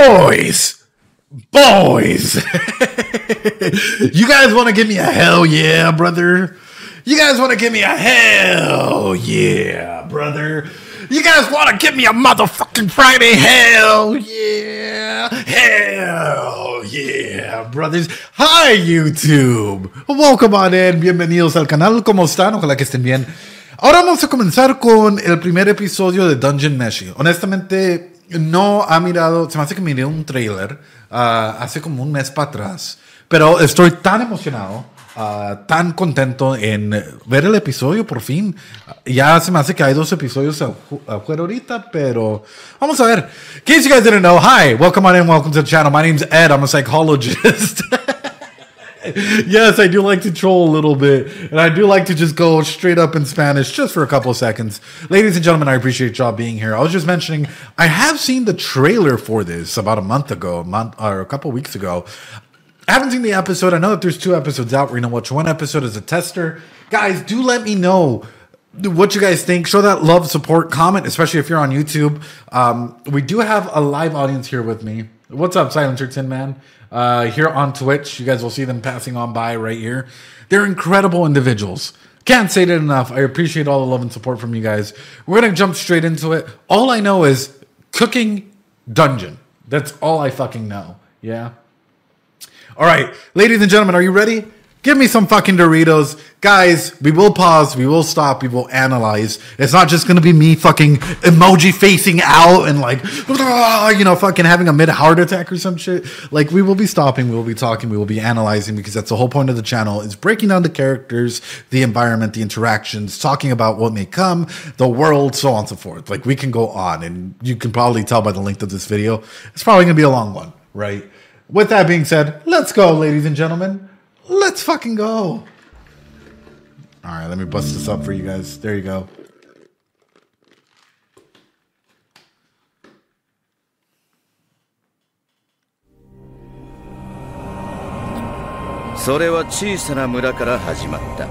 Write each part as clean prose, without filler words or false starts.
Boys, you guys want to give me a hell yeah, brother? You guys want to give me a hell yeah, brother? You guys want to give me a motherfucking Friday hell yeah? Hell yeah, brothers. Hi, YouTube. Welcome on in. Bienvenidos al canal. ¿Cómo están? Ojalá que estén bien. Ahora vamos a comenzar con el primer episodio de Dungeon Meshi. Honestamente, no ha mirado, se me hace que miré un trailer hace como un mes para atrás, pero estoy tan emocionado, tan contento en ver el episodio por fin. Ya se me hace que hay 2 episodios afuera ahorita, pero vamos a ver. In case you guys didn't know, hi, welcome on in, welcome to the channel. My name's Ed, I'm a psychologist. Yes, I do like to troll a little bit, and I do like to just go straight up in Spanish just for a couple of seconds. Ladies and gentlemen, I appreciate y'all being here. I was just mentioning, I have seen the trailer for this about a month or a couple of weeks ago. I haven't seen the episode. I know that there's 2 episodes out. We're going to watch one episode as a tester. Guys, do let me know what you guys think. Show that love, support, comment, especially if you're on YouTube. We do have a live audience here with me. What's up, Psyculturists, man? Here on Twitch, you guys will see them passing on by right here. They're incredible individuals. Can't say that enough. I appreciate all the love and support from you guys. We're going to jump straight into it. All I know is cooking dungeon. That's all I fucking know. Yeah? All right, ladies and gentlemen, are you ready? Give me some fucking Doritos. Guys, we will pause, we will stop, we will analyze. It's not just going to be me fucking emoji facing out and like, you know, fucking having a mid-heart attack or some shit. Like, we will be stopping, we will be talking, we will be analyzing, because that's the whole point of the channel, is breaking down the characters, the environment, the interactions, talking about what may come, the world, so on and so forth. Like, we can go on, and you can probably tell by the length of this video, it's probably going to be a long one, right? With that being said, let's go, ladies and gentlemen. Let's fucking go. All right, let me bust this up for you guys. There you go.それは小さな村から始まった。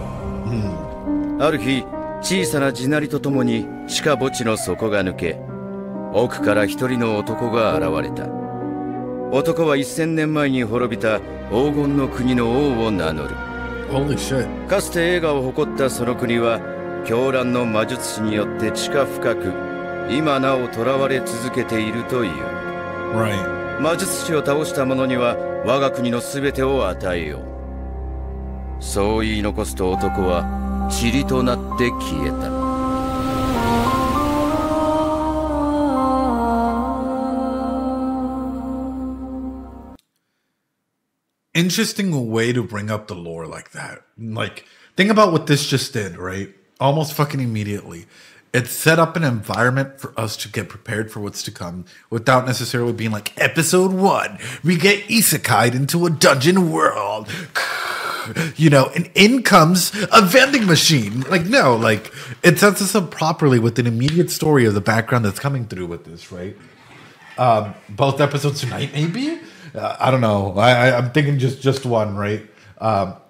ある日、小さな地鳴りとともに地下墓地の底が抜け、奥から一人の男が現れた。男は1000年前に滅びた黄金の国の王を名乗る。かつて栄華を誇ったその国は狂乱の魔術師によって地下深く今なお囚われ続けているという。魔術師を倒した者には我が国の全てを与えよう。そう言い残すと男は塵となって消えた。Interesting way to bring up the lore like that. Like, think about what this just did, right? Almost fucking immediately. It set up an environment for us to get prepared for what's to come without necessarily being like, episode 1, we get isekai'd into a dungeon world. You know, and in comes a vending machine. Like, no, like, it sets us up properly with an immediate story of the background that's coming through with this, right? Both episodes tonight, maybe? I don't know. I'm thinking just one, right?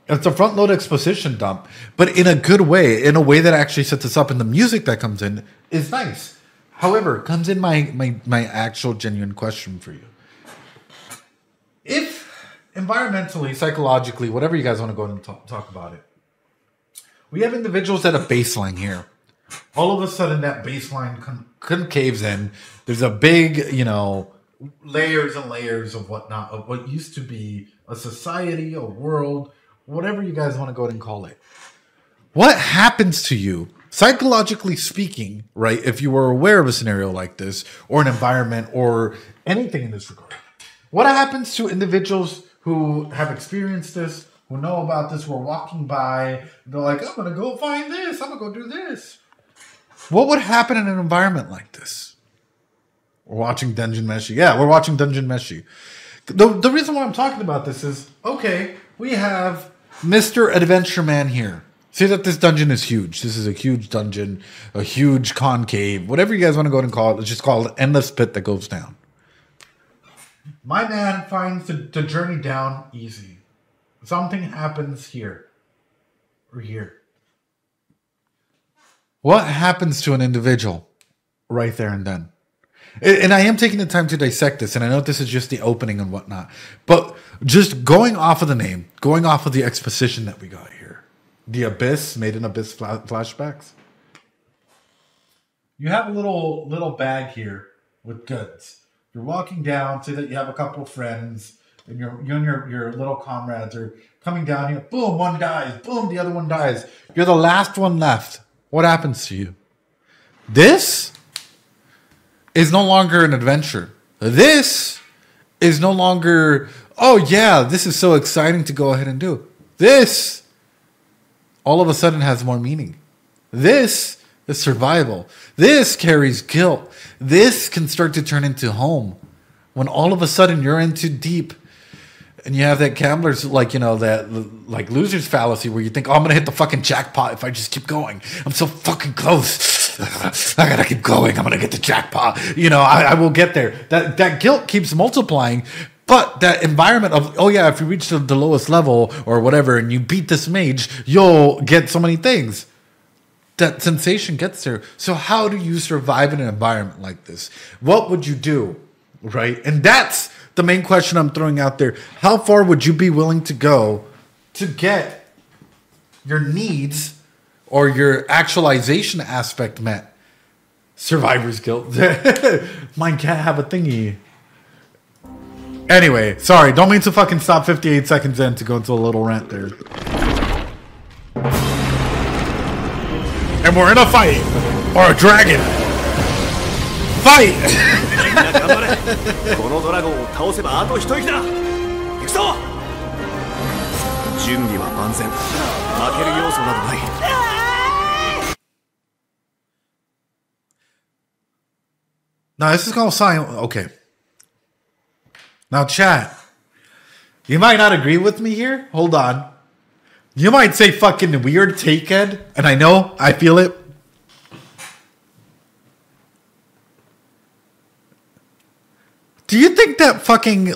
It's a front-load exposition dump, but in a good way, in a way that actually sets us up, and the music that comes in is nice. However, comes in my actual genuine question for you. If environmentally, psychologically, whatever you guys want to go and talk about it, we have individuals at a baseline here. All of a sudden, that baseline concaves in. There's a big, you know, layers and layers of whatnot, of what used to be a society, a world, whatever you guys want to go ahead and call it. What happens to you, psychologically speaking, right, if you were aware of a scenario like this, or an environment, or anything in this regard? What happens to individuals who have experienced this, who know about this, who are walking by, they're like, I'm going to go find this, I'm going to go do this. What would happen in an environment like this? We're watching Dungeon Meshi. Yeah, we're watching Dungeon Meshi. The reason why I'm talking about this is, okay, we have Mr. Adventure Man here. See that this dungeon is huge. This is a huge dungeon, a huge concave, whatever you guys want to go ahead and call it. Let's just call it an endless pit that goes down. My man finds the journey down easy. Something happens here or here. What happens to an individual right there and then? And I am taking the time to dissect this, and I know this is just the opening and whatnot, but just going off of the name, going off of the exposition that we got here, the Abyss, Made in Abyss flashbacks. You have a little bag here with goods. You're walking down, say that you have a couple of friends, and you and your little comrades are coming down here. Boom, one dies. Boom, the other one dies. You're the last one left. What happens to you? This is no longer an adventure. This is no longer, oh yeah, this is so exciting to go ahead and do. This, all of a sudden, has more meaning. This is survival. This carries guilt. This can start to turn into home. When all of a sudden you're in too deep and you have that gambler's, that loser's fallacy where you think, oh, I'm going to hit the fucking jackpot if I just keep going. I'm so fucking close. I got to keep going. I'm going to get the jackpot. I will get there. That guilt keeps multiplying. But that environment of, oh yeah, if you reach the lowest level or whatever and you beat this mage, you'll get so many things. That sensation gets there. So how do you survive in an environment like this? What would you do? Right? And that's the main question I'm throwing out there. How far would you be willing to go to get your needs or your actualization aspect met? Survivor's guilt. Mine can't have a thingy. Anyway, sorry. Don't mean to fucking stop 58 seconds in to go into a little rant there. And we're in a fight. Or a dragon. Fight! Now, this is called science. Okay. Now, chat. You might not agree with me here. Hold on. You might say fucking weird takehead, and I know, I feel it. Do you think that fucking,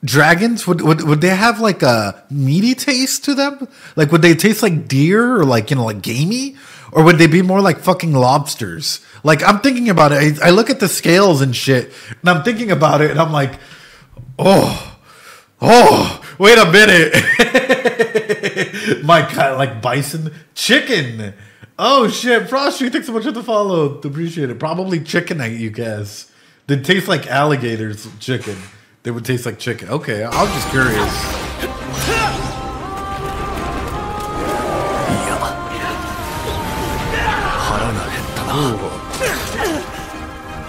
dragons, would they have, a meaty taste to them? Like, would they taste like deer or, gamey? Or would they be more like fucking lobsters? I'm thinking about it. I look at the scales and shit, and I'm thinking about it, and I'm like, oh, wait a minute. My God, like bison, chicken. Oh shit, Frosty, thanks so much for the follow. Appreciate it. Probably chicken, you guess. They taste like alligators, chicken. They would taste like chicken. Okay, I was just curious.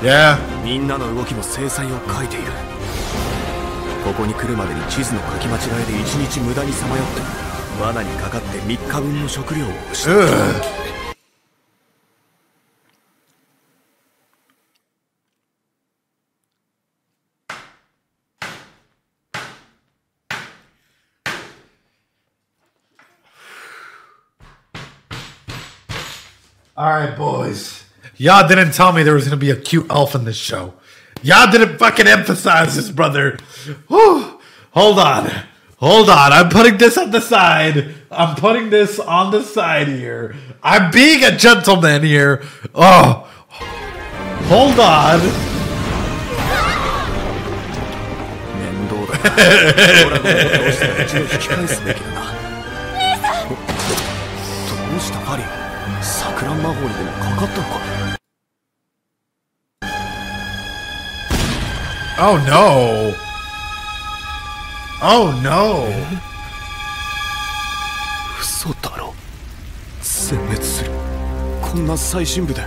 Yeah. みんなの動きも精細を書いている。ここに来るまでに地図の書き間違いで1日無駄にさまよって罠にかかって3日分の食料を失った。All right, boys. Y'all didn't tell me there was going to be a cute elf in this show. Y'all didn't fucking emphasize this, brother. Whew. Hold on. I'm putting this on the side. I'm putting this on the side here. I'm being a gentleman here. Oh. Hold on. Oh no. Oh no. 嘘だろ。殲滅する。こんな最深部で。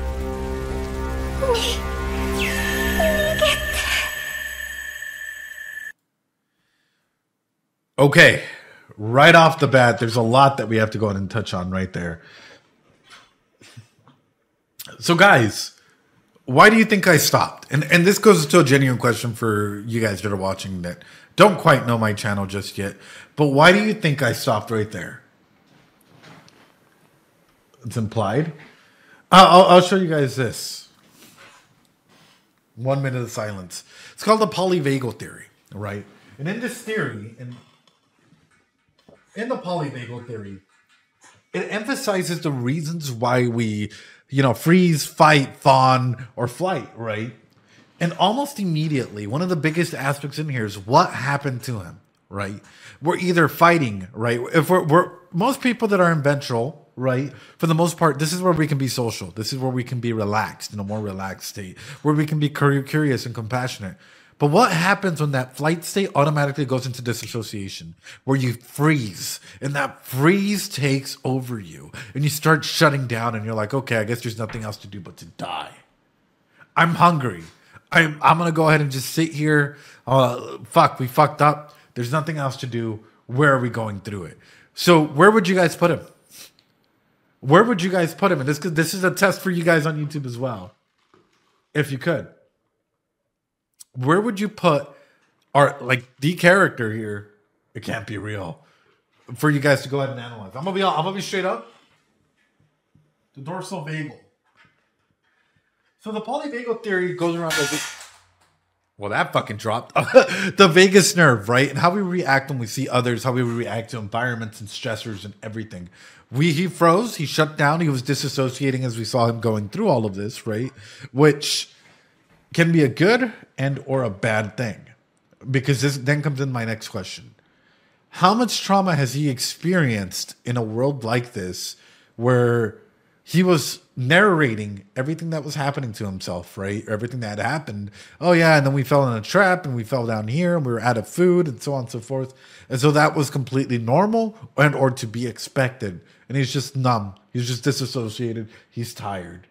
Okay, right off the bat, there's a lot that we have to go ahead and touch on right there. So guys, why do you think I stopped? And this goes to a genuine question for you guys that are watching that don't quite know my channel just yet. But why do you think I stopped right there? It's implied. I'll show you guys this. 1 minute of silence. It's called the polyvagal theory, right? And in this theory, in the polyvagal theory, it emphasizes the reasons why we, freeze, fight, fawn, or flight, right? And almost immediately, one of the biggest aspects in here is what happened to him, right? We're either fighting, right? If we're most people that are in ventral, right? For the most part, this is where we can be social. This is where we can be relaxed in a more relaxed state, where we can be curious and compassionate. But what happens when that flight state automatically goes into disassociation, where you freeze, and that freeze takes over you, and you start shutting down, and you're like, okay, I guess there's nothing else to do but to die. I'm hungry. I'm gonna go ahead and just sit here. We fucked up. There's nothing else to do. Where are we going through it? So where would you guys put him? Where would you guys put him? And this is a test for you guys on YouTube as well, if you could. Where would you put the character here? It can't be real. For you guys to go ahead and analyze. I'm gonna be straight up. The dorsal vagal. So the polyvagal theory goes around well, that fucking dropped. The vagus nerve, right? And how we react when we see others, how we react to environments and stressors and everything. He froze, he shut down, he was disassociating as we saw him going through all of this, right? Which can be a good and or a bad thing. Because this then comes in my next question. How much trauma has he experienced in a world like this where he was narrating everything that was happening to himself, right? Or everything that had happened. Oh, yeah, and then we fell in a trap, and we fell down here, and we were out of food, and so on and so forth. And so that was completely normal and or to be expected. And he's just numb. He's just disassociated. He's tired.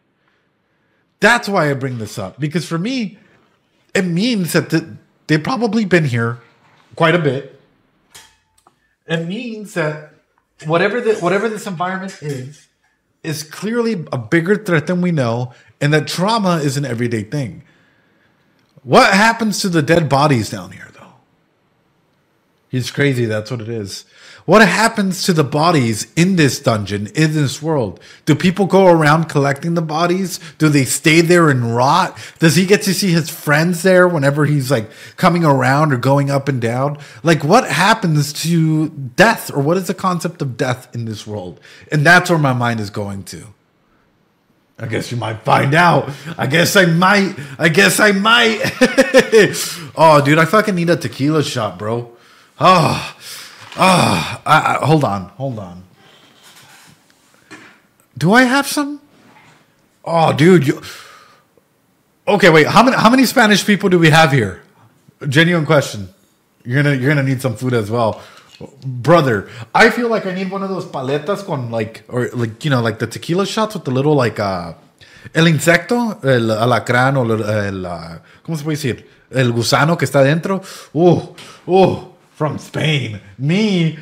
That's why I bring this up. Because for me, it means that they've probably been here quite a bit. It means that whatever this environment is clearly a bigger threat than we know, and that trauma is an everyday thing. What happens to the dead bodies down here, though? He's crazy, that's what it is. What happens to the bodies in this dungeon, in this world? Do people go around collecting the bodies? Do they stay there and rot? Does he get to see his friends there whenever he's like coming around or going up and down? Like, what happens to death, or what is the concept of death in this world? And that's where my mind is going to. I guess you might find out. I guess I might. Oh, dude, I fucking need a tequila shot, bro. Hold on. Do I have some? Oh, dude. Okay, wait. How many Spanish people do we have here? Genuine question. You're gonna need some food as well, brother. I feel like I need one of those paletas con like the tequila shots with the little el insecto, el alacrán o el ¿cómo se puede decir? El gusano que está dentro. From Spain. Me.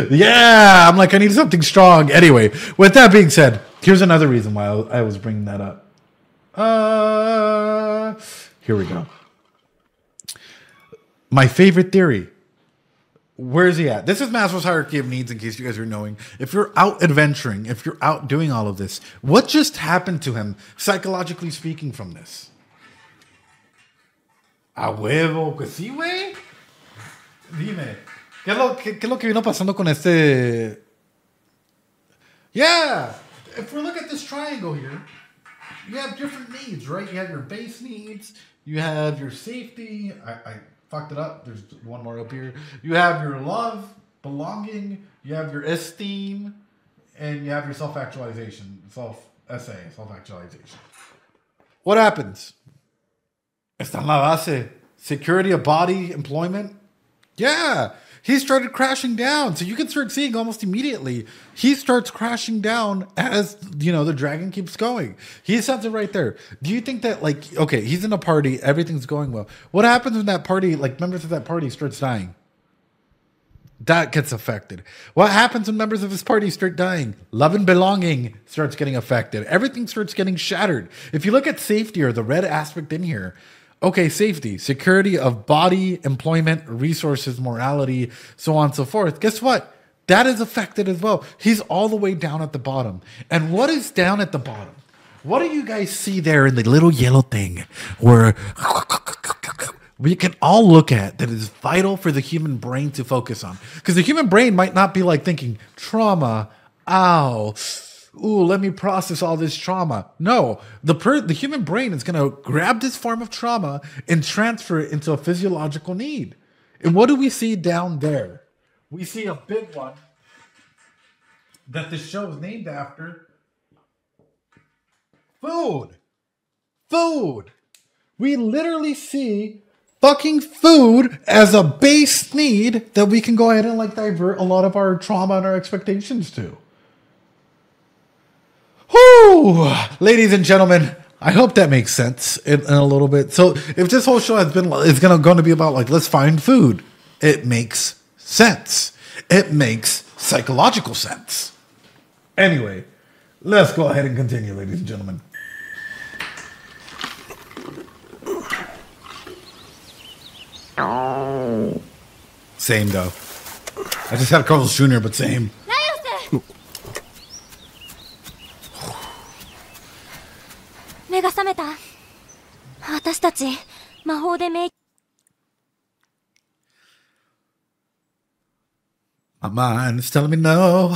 Yeah, I'm like, I need something strong. Anyway, with that being said, here's another reason why I was bringing that up. Here we go. My favorite theory. Where is he at? This is Maslow's hierarchy of needs, in case you guys are knowing. If you're out adventuring, if you're out doing all of this, what just happened to him, psychologically speaking, from this? A huevo que sí, güey. Dime, ¿qué es lo que vino pasando con este? Yeah, if we look at this triangle here, you have different needs, right? You have your base needs, you have your safety. I fucked it up. There's one more up here. You have your love, belonging, you have your esteem, and you have your self-actualization, self-actualization. What happens? Está en la base. Security of body, employment. Yeah, he started crashing down. So you can start seeing almost immediately, he starts crashing down as, the dragon keeps going. He says it right there. Do you think that, okay, he's in a party, everything's going well. What happens when that party, members of that party starts dying? That gets affected. What happens when members of his party start dying? Love and belonging starts getting affected. Everything starts getting shattered. If you look at safety, or the red aspect in here, okay, safety, security of body, employment, resources, morality, so on and so forth. Guess what? That is affected as well. He's all the way down at the bottom. And what is down at the bottom? What do you guys see there in the little yellow thing where we can all look at that is vital for the human brain to focus on? Because the human brain might not be thinking trauma, ow, ooh, let me process all this trauma. No, the human brain is going to grab this form of trauma and transfer it into a physiological need. And what do we see down there? We see a big one that the show is named after. Food. We literally see fucking food as a base need that we can go ahead and like divert a lot of our trauma and our expectations to. Whoo! Ladies and gentlemen, I hope that makes sense in a little bit. So if this whole show is going to be about like, let's find food, it makes sense. It makes psychological sense. Anyway, let's go ahead and continue, ladies and gentlemen. Same though. I just had Carl's Jr., but same. 目が覚めた。私たち魔法で迷。My mind's telling me no,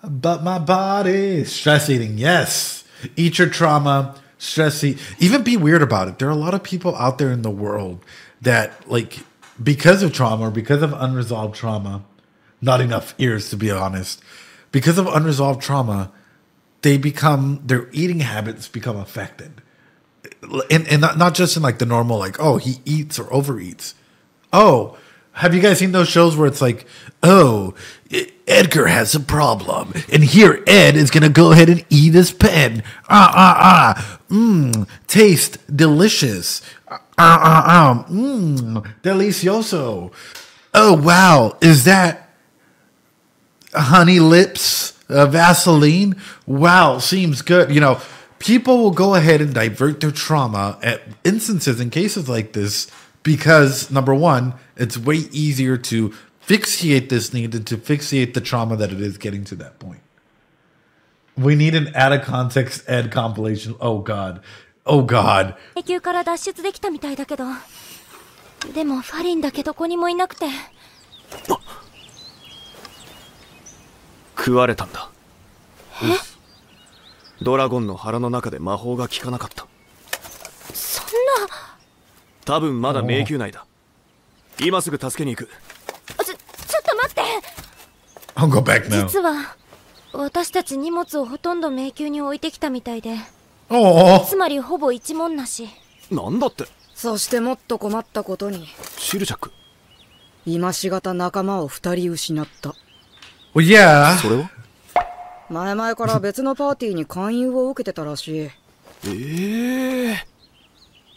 but my body. Stress eating, yes. Eat your trauma. Stress eat. Even be weird about it. There are a lot of people out there in the world that, like, because of trauma or because of unresolved trauma, not enough ears to be honest, because of unresolved trauma, their eating habits become affected. And not just in like the normal, like, oh, he eats or overeats. Oh, have you guys seen those shows where it's like, oh, Edgar has a problem, and here Ed is going to go ahead and eat his pen. Taste delicious. Delicioso. Oh, wow. Is that honey lips? Vaseline? Wow, seems good. You know, people will go ahead and divert their trauma at instances in cases like this because, number one, it's way easier to fixate this need than to fixate the trauma that it is getting to that point. We need an out of context Ed compilation. Oh, God. Oh, God. 迷宮から脱出できたみたいだけど、でもファリンだけどこにもいなくて。食われたんだ。ドラゴンの腹の中で魔法が効かなかった。そんな。多分まだ迷宮内だ。今すぐ助けに行く。ちょっと待って。I'll go back now. 実は私たち荷物をほとんど迷宮に置いてきたみたいで。つまりほぼ一文なし。なんだって。そしてもっと困ったことに。シルジャック。今しがた仲間を2人失った。Well, yeah. それは？前々から別のパーティーに勧誘を受けてたらしい。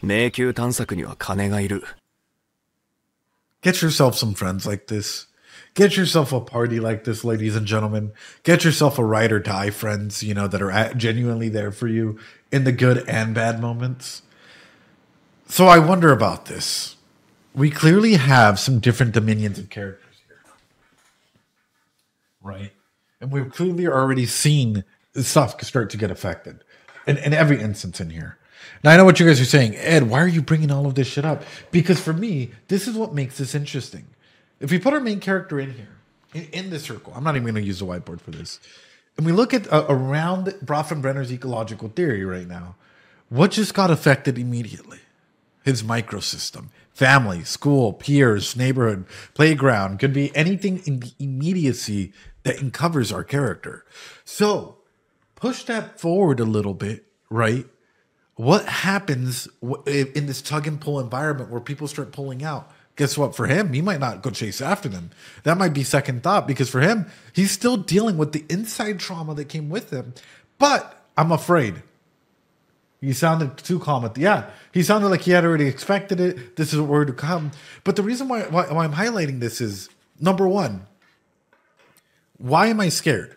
迷宮探索には金がいる。Get yourself some friends like this. Get yourself a party like this, ladies and gentlemen. Get yourself a ride or die friends, you know, that are genuinely there for you in the good and bad moments. So I wonder about this. We clearly have some different dominions of characters here. Right? And we've clearly already seen stuff start to get affected in every instance in here. Now, I know what you guys are saying. Ed, why are you bringing all of this shit up? Because for me, this is what makes this interesting. If we put our main character in here, in this circle, I'm not even going to use the whiteboard for this, and we look at around Brofenbrenner's ecological theory right now, what just got affected immediately? His microsystem. Family, school, peers, neighborhood, playground. Could be anything in the immediacy that uncovers our character. So, push that forward a little bit, right? What happens in this tug and pull environment where people start pulling out? Guess what? For him, he might not go chase after them. That might be second thought because for him, he's still dealing with the inside trauma that came with him. But I'm afraid. He sounded too calm at the he sounded like he had already expected it. This is where to come. But the reason why I'm highlighting this is, number one, why am I scared?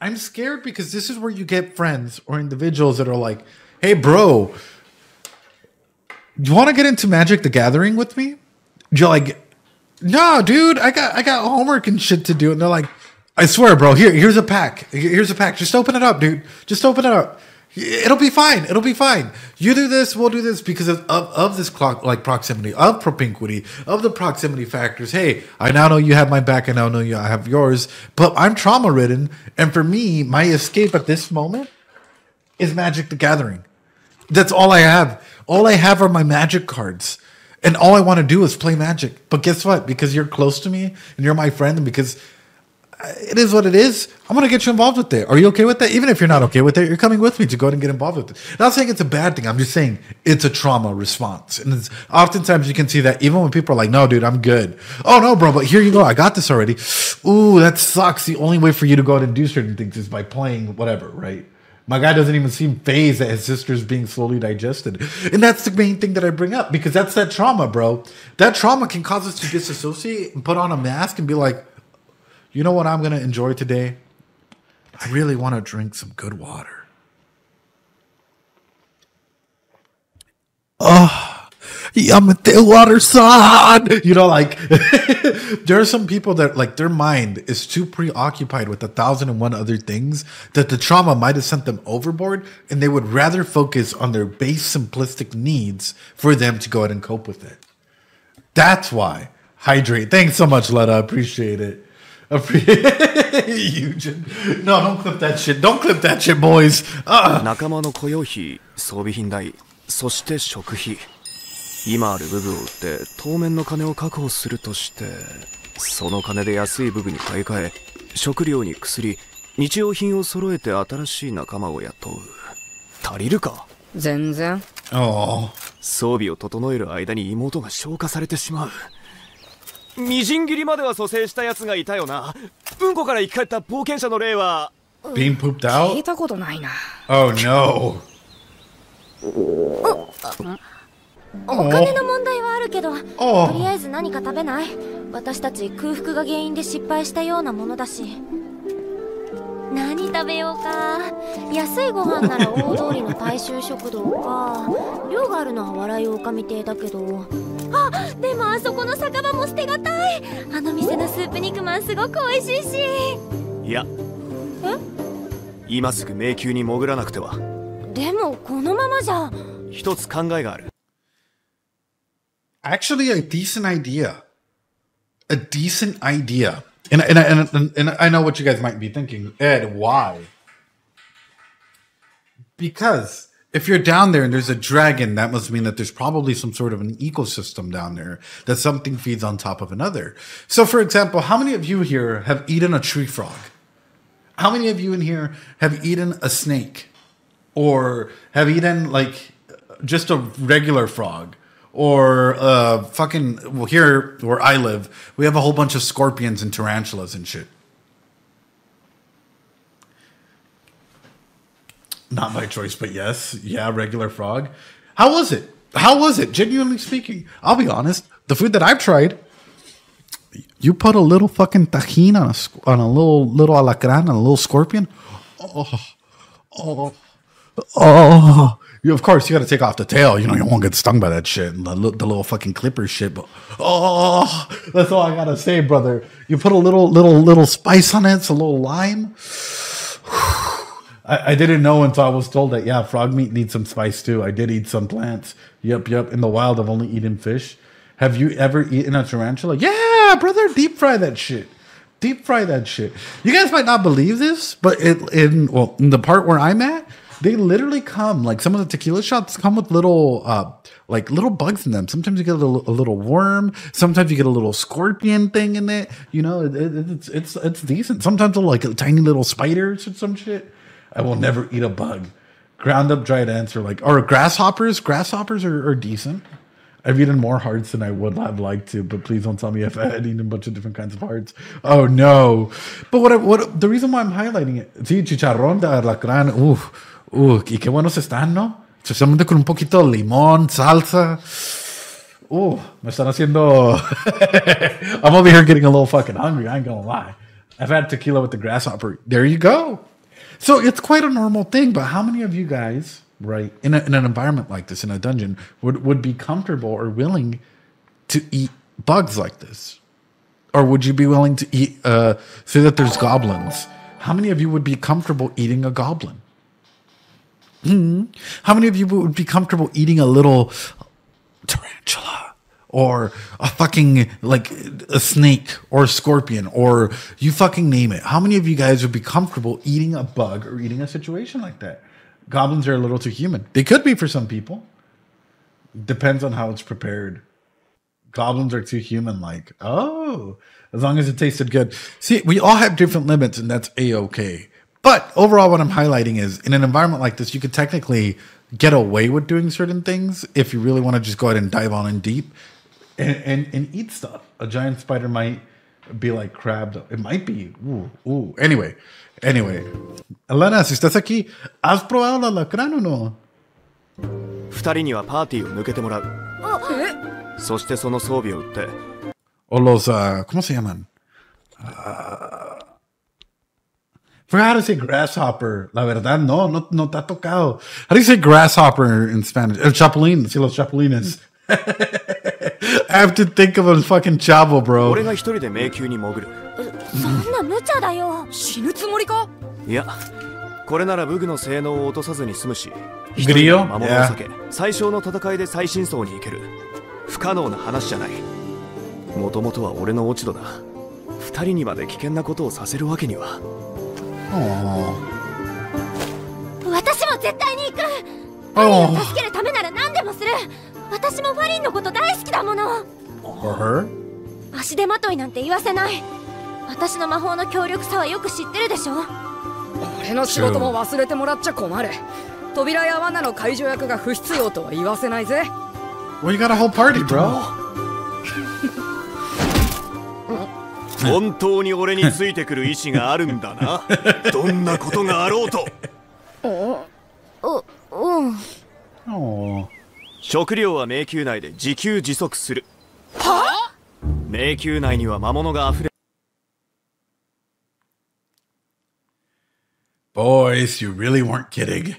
I'm scared because this is where you get friends or individuals that are like, hey, bro, you want to get into Magic the Gathering with me? You're like, no, dude, I got homework and shit to do. And they're like, I swear, bro, here's a pack. Here's a pack. Just open it up, dude. Just open it up. It'll be fine. It'll be fine. You do this, we'll do this because of this proximity, of propinquity, of the proximity factors. Hey, I now know you have my back, I now know I have yours, but I'm trauma ridden, and for me, my escape at this moment is Magic the Gathering. That's all I have. All I have are my Magic cards. And all I want to do is play Magic. But guess what? Because you're close to me and you're my friend, and because it is what it is, I'm going to get you involved with it. Are you okay with that? Even if you're not okay with it, you're coming with me to go ahead and get involved with it. I'm not saying it's a bad thing. I'm just saying it's a trauma response. And it's, oftentimes you can see that even when people are like, no, dude, I'm good. Oh, no, bro, but here you go. I got this already. Ooh, that sucks. The only way for you to go ahead and do certain things is by playing whatever, right? My guy doesn't even seem phased that his sister's being slowly digested. And that's the main thing that I bring up, because that's that trauma, bro. That trauma can cause us to disassociate and put on a mask and be like, you know what I'm going to enjoy today? I really want to drink some good water. Oh, yamate water son. You know, like, there are some people that, like, their mind is too preoccupied with 1,001 other things that the trauma might have sent them overboard, and they would rather focus on their base simplistic needs for them to go ahead and cope with it. That's why. Hydrate. Thanks so much, Letta. Appreciate it. Eugen. No, don't clip that shit. Don't clip that shit, boys. 仲間の雇用費、装備品代、そして食費。今ある武具を売って当面の金を確保するとして、その金で安い武具に買い替え、食料に薬、日用品を揃えて新しい仲間を雇う。足りるか？全然。装備を整える間に妹が消化されてしまう。みじん切りまでは蘇生したやつがいたよな。うんこから生き返った冒険者の例は being pooped out? 聞いたことないな。Oh no. お金の問題はあるけど、とりあえず何か食べない？私たち空腹が原因で失敗したようなものだし。何食べようか。安いご飯なら大通りの大衆食堂か。量があるのは笑い狼亭だけど。あ、でもあそこの酒場も捨てがたい。あの店のスープ肉まんすごく美味しいし。いや。今すぐ迷宮に潜らなくては。でもこのままじゃ。一つ考えがある。Actually, a decent idea. A decent idea. And I know what you guys might be thinking. Ed, why? Because if you're down there and there's a dragon, that must mean that there's probably some sort of an ecosystem down there that something feeds on top of another. So, for example, how many of you here have eaten a tree frog? How many of you in here have eaten a snake? Or have eaten, like, just a regular frog? Or well, here where I live, we have a whole bunch of scorpions and tarantulas and shit. Not my choice, but yes. Yeah, regular frog. How was it? How was it? Genuinely speaking, I'll be honest. The food that I've tried, you put a little fucking tajin on a little alacran, on a little scorpion. Oh. Of course, you got to take off the tail. You know, you won't get stung by that shit. And the little fucking clipper shit. But that's all I gotta say, brother. You put a little spice on it. It's a little lime. I didn't know until I was told that, yeah, frog meat needs some spice too. I did eat some plants. Yep. In the wild, I've only eaten fish. Have you ever eaten a tarantula? Yeah, brother. Deep fry that shit. Deep fry that shit. You guys might not believe this, but in the part where I'm at, they literally come, like some of the tequila shots come with little bugs in them. Sometimes you get a little worm. Sometimes you get a little scorpion thing in it. You know, it's decent. Sometimes like tiny little spiders or some shit. I will never eat a bug. Ground up dried ants or grasshoppers. Grasshoppers are decent. I've eaten more hearts than I would have liked to, but please don't tell me if I had eaten a bunch of different kinds of hearts. Oh no! But what the reason why I'm highlighting it? Sí, chicharrón de alacrán. Y qué buenos están, ¿no? Especialmente con un poquito de limón, salsa. Me están haciendo... I'm over here getting a little fucking hungry, I ain't gonna lie. I've had tequila with the grasshopper. There you go. So it's quite a normal thing, but how many of you guys, right, in an environment like this, in a dungeon, would be comfortable or willing to eat bugs like this? Or would you be willing to eat, say that there's goblins? How many of you would be comfortable eating a goblin? How many of you would be comfortable eating a little tarantula or a fucking like a snake or a scorpion or you fucking name it? How many of you guys would be comfortable eating a bug or eating a situation like that? Goblins are a little too human. They could be for some people. Depends on how it's prepared. Goblins are too human-like. Oh, as long as it tasted good. See, we all have different limits, and that's A-okay. But overall, what I'm highlighting is, in an environment like this, you could technically get away with doing certain things if you really want to just go ahead and dive on in deep and eat stuff. A giant spider might be like crab. It might be. Ooh. Anyway. Elena, si estás aquí, ¿has probado el alacrán o no? 2人にはパーティーを抜けてもらう。そしてその装備を売って。O los, ¿cómo se llaman? Forgot how to say grasshopper. La verdad, no te ha tocado. How do you say grasshopper in Spanish? El chapulín. Sí, los chapulines. I have to think of a fucking chavo, bro. 俺が一人で迷宮に潜る。そんな無茶だよ。死ぬつもりか？いや、これなら武具の性能を落とさずに済むし、一人の魔物を避け、最小の戦いで最深層に行ける。不可能な話じゃない。もともとは俺の落ち度だ。二人にまで危険なことをさせるわけには。私も絶対に行く。ファリンを助けるためなら何でもする。私もファリンのこと大好きだもの。足手まといなんて言わせない。私の魔法の強力さはよく知ってるでしょ。俺の仕事も忘れてもらっちゃ困る。扉や罠の解除役が不必要とは言わせないぜ。Well, you got a whole party, bro. 本当に俺についてくる意志があるんだな。どんなことがあろうと。食料は迷宮内で自給自足する。は？迷宮内には魔物が溢れ。Boys, you really weren't kidding.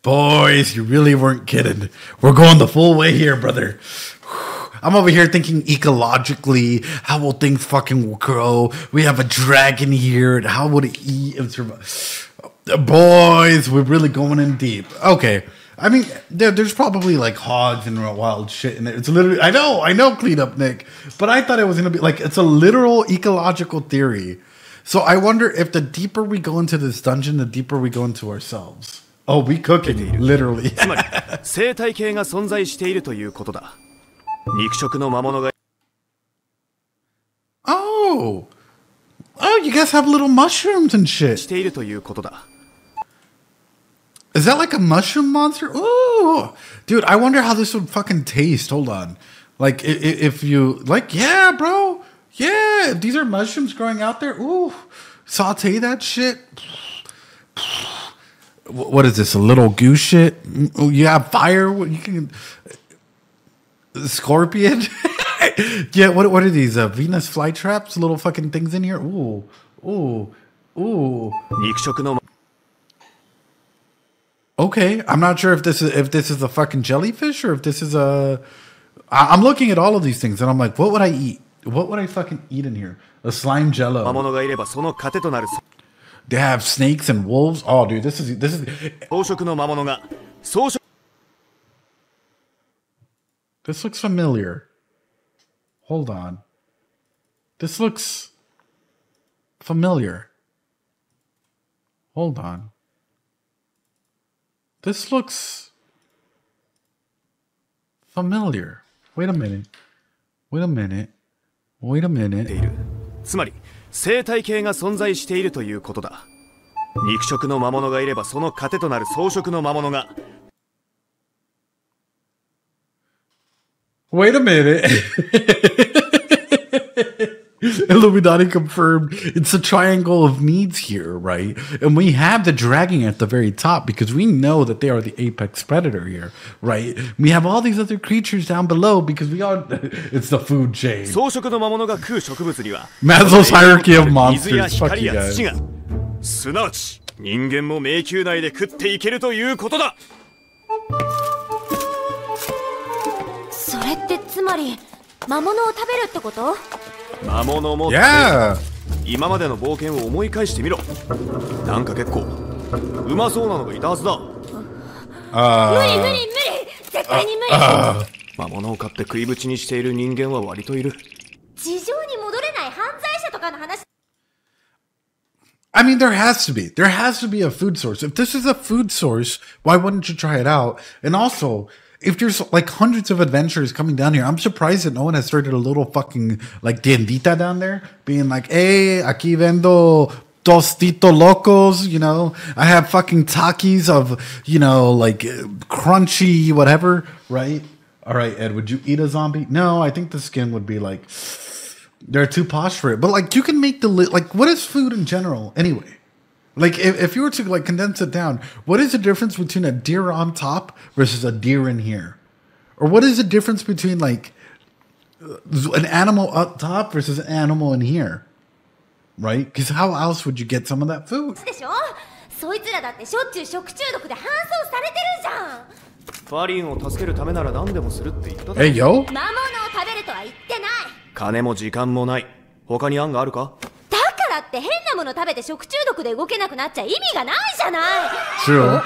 Boys, you really weren't kidding. We're going the full way here, brother. I'm over here thinking ecologically. How will things fucking grow? We have a dragon here. And how would it eat and survive? Boys, we're really going in deep. Okay. I mean, there's probably like hogs and wild shit in it. It's literally, I know, clean up, Nick. But I thought it was going to be like, it's a literal ecological theory. So I wonder if the deeper we go into this dungeon, the deeper we go into ourselves. Oh, we cooking, literally. つまり生態系が存在しているということだ。肉食の魔物が。Oh, you guys have little mushrooms and shit. しているということだ。Is that like a mushroom monster? Ooh, dude, I wonder how this would fucking taste. Hold on, like if you like, yeah, bro, yeah, these are mushrooms growing out there. Ooh, saute that shit. What is this? A little goose shit? You have fire? You can scorpion? Yeah. What are these? Venus flytraps? Little fucking things in here? Ooh. Okay, I'm not sure if this is a fucking jellyfish or if this is a. I'm looking at all of these things and I'm like, what would I eat? What would I fucking eat in here? A slime jello. They have snakes and wolves. Oh, dude, this is. This looks familiar. Hold on. This looks familiar. Hold on. This looks familiar. Wait a minute. つまり生態系が存在しているということだ。肉食の魔物がいればその糧となる草食の魔物が。Wait a minute. Illuminati confirmed it's a triangle of needs here, right? And we have the dragon at the very top because we know that they are the apex predator here, right? We have all these other creatures down below because we are. It's the food chain. Maslow's hierarchy of monsters. Fuck you guys. すなわち人間も迷宮内で食っていけるということだ。それってつまり魔物を食べるってこと？魔物も Yeah. 今までの冒険を思い返してみろ。なんか結構うまそうなのがいたはずだ。無理無理無理、絶対に無理。魔物を買って食いぶちにしている人間は割といる。地上に戻れない犯罪者とかの話。I mean, there has to be. There has to be a food source. If this is a food source, why wouldn't you try it out? And also, if there's like hundreds of adventurers coming down here, I'm surprised that no one has started a little fucking like tiendita down there, being like, hey, aquí vendo tostito locos, you know, I have fucking takis of, you know, like crunchy whatever, right? All right, Ed, would you eat a zombie? No, I think the skin would be like, they're too posh for it. But like, you can make the like, what is food in general anyway? Like, if you were to like condense it down, what is the difference between a deer on top versus a deer in here? Or what is the difference between like an animal up top versus an animal in here? Right? Because how else would you get some of that food? そいつらだってしょっちゅう食中毒で搬送されてるじゃん。ファリンを助けるためなら何でもするって言っただろ。Hey, yo. 魔物を食べるとは言ってない。金も時間もない。他に案があるか？だからって変なもの食べて食中毒で動けなくなっちゃ意味がないじゃない。True.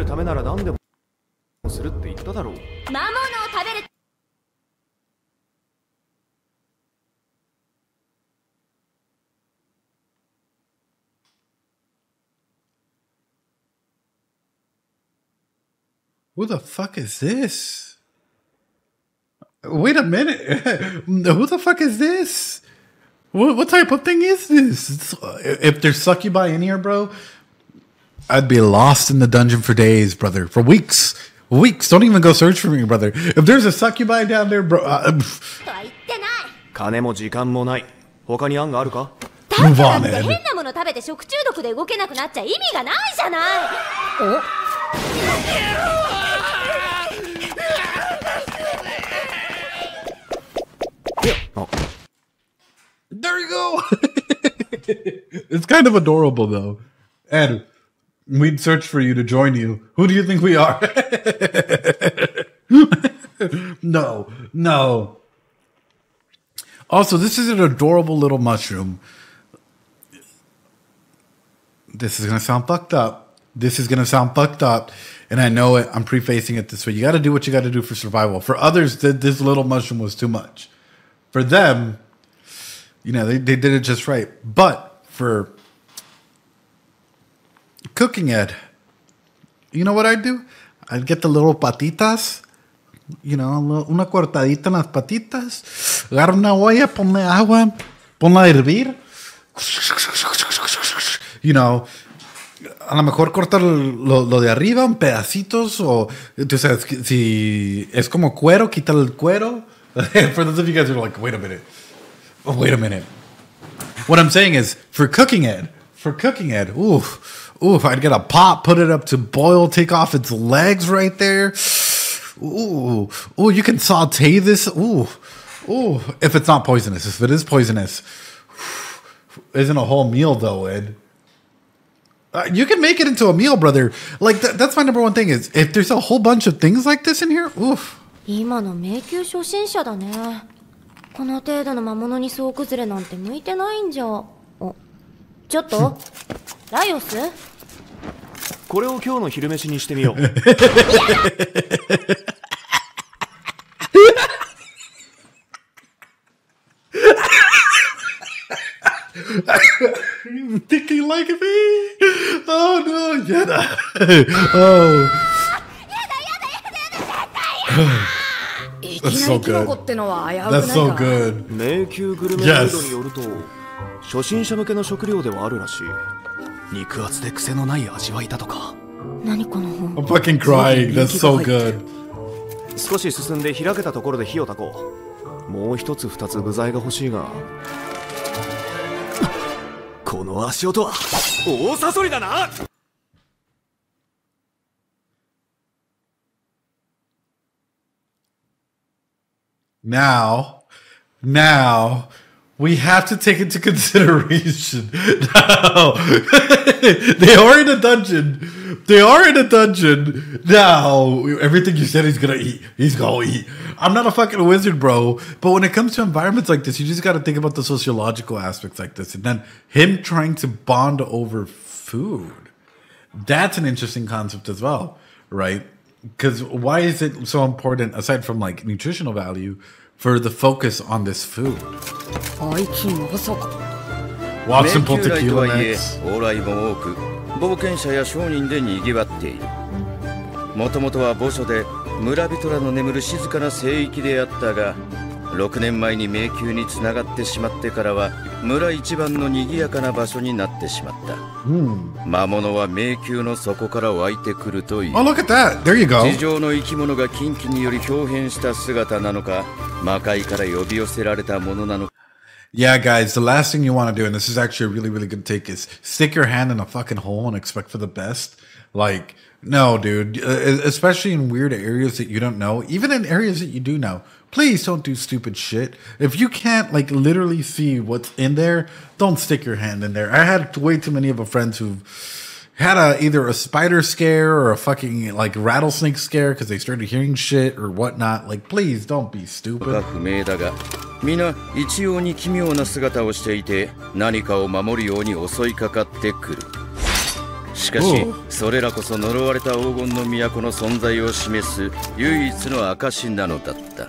ためなら何でもするって言っただろう。魔物を食べる。Who the fuck is this? Wait a minute. Who the fuck is this? What type of thing is this? If there's succubi in here, bro, I'd be lost in the dungeon for days, brother. For weeks. Weeks. Don't even go search for me, brother. If there's a succubi down there, bro. 金も時間もない。他に案があるか？だからって変なもの食べて食中毒で動けなくなっちゃ意味がないじゃない。There you go. It's kind of adorable, though. Ed, we'd search for you to join you. Who do you think we are? No, no. Also, this is an adorable little mushroom. This is going to sound fucked up. This is going to sound fucked up. And I know it. I'm prefacing it this way. You got to do what you got to do for survival. For others, this little mushroom was too much. For them, you know, they did it just right. But for cooking Ed, you know what I'd do? I'd get the little patitas, you know, una cortadita en las patitas, agarra una olla, ponle agua, ponla a hervir, you know, a lo mejor cortar lo de arriba en pedacitos, o tú sabes, si es como cuero, quita el cuero. For those of you guys who are like, wait a minute. What I'm saying is, for cooking Ed, oof, I'd get a pot, put it up to boil, take off its legs right there. Ooh, you can saute this. Ooh, if it's not poisonous. If it is poisonous, isn't a whole meal though, Ed. You can make it into a meal, brother. Like, that's my number one thing is, if there's a whole bunch of things like this in here, oof. 今の迷宮初心者だね。この程度の魔物に総崩れなんて向いてないんじゃ。ちょっとライオス、これを今日の昼飯にしてみよう。Thinking like me. Oh no, Yada. Oh. That's so good. That's so good. 迷宮グルメガイドによると、初心者向けの食料ではあるらしい。肉厚で癖のない味わいだとか。何この本。I'm fucking crying. That's so good. 少し進んで開けたところで火を焚こう。もう一つ二つ具材が欲しいが。この足音は大サソリだな。Now, we have to take into consideration. Now, they are in a dungeon, They are in a dungeon. Now, everything you said he's gonna eat, he's gonna eat. I'm not a fucking wizard, bro. But when it comes to environments like this, you just gotta think about the sociological aspects like this. And then him trying to bond over food. That's an interesting concept as well, right? Because why is it so important, aside from like nutritional value, for the focus on this food? Watch some tortillas next. 往来も多く、冒険者や商人で賑わっている。もともとは墓所で村人らの眠る静かな聖域であったが、6年前に迷宮に繋がってしまってからは村一番の賑やかな場所になってしまった。魔物は迷宮の底から湧いてくるという。Oh, look at that. There you go. 地上の生き物が近畿により表変した姿なのか、魔界から呼び寄せられたものなのか。Yeah, guys, the last thing you want to do, and this is actually a really, really good take, is stick your hand in a fucking hole and expect for the best. Like, no, dude. Especially in weird areas that you don't know. Even in areas that you do know. Please don't do stupid shit. If you can't, like, literally see what's in there, don't stick your hand in there. I had way too many of a friends who've had either a spider scare or a fucking, like, rattlesnake scare because they started hearing shit or whatnot. Like, please don't be stupid. 皆一様に奇妙な姿をしていて、何かを守るように襲いかかってくる。しかし、それらこそ呪われた黄金の都の存在を示す唯一の証なのだった。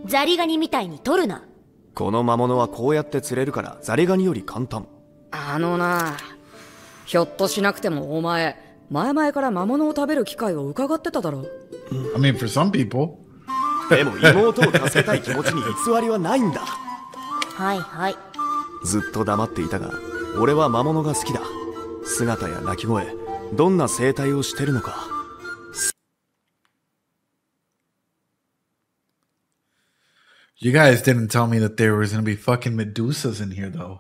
ザリガニみたいに取るな。この魔物はこうやって釣れるからザリガニより簡単。な、ひょっとしなくてもお前、前々から魔物を食べる機会を伺ってただろ。I mean, for some people. でも妹を助けたい気持ちに偽りはないんだ。はいはい。ずっと黙っていたが、俺は魔物が好きだ。姿や鳴き声、どんな生態をしてるのか。You guys didn't tell me that there was going to be fucking Medusas in here, though.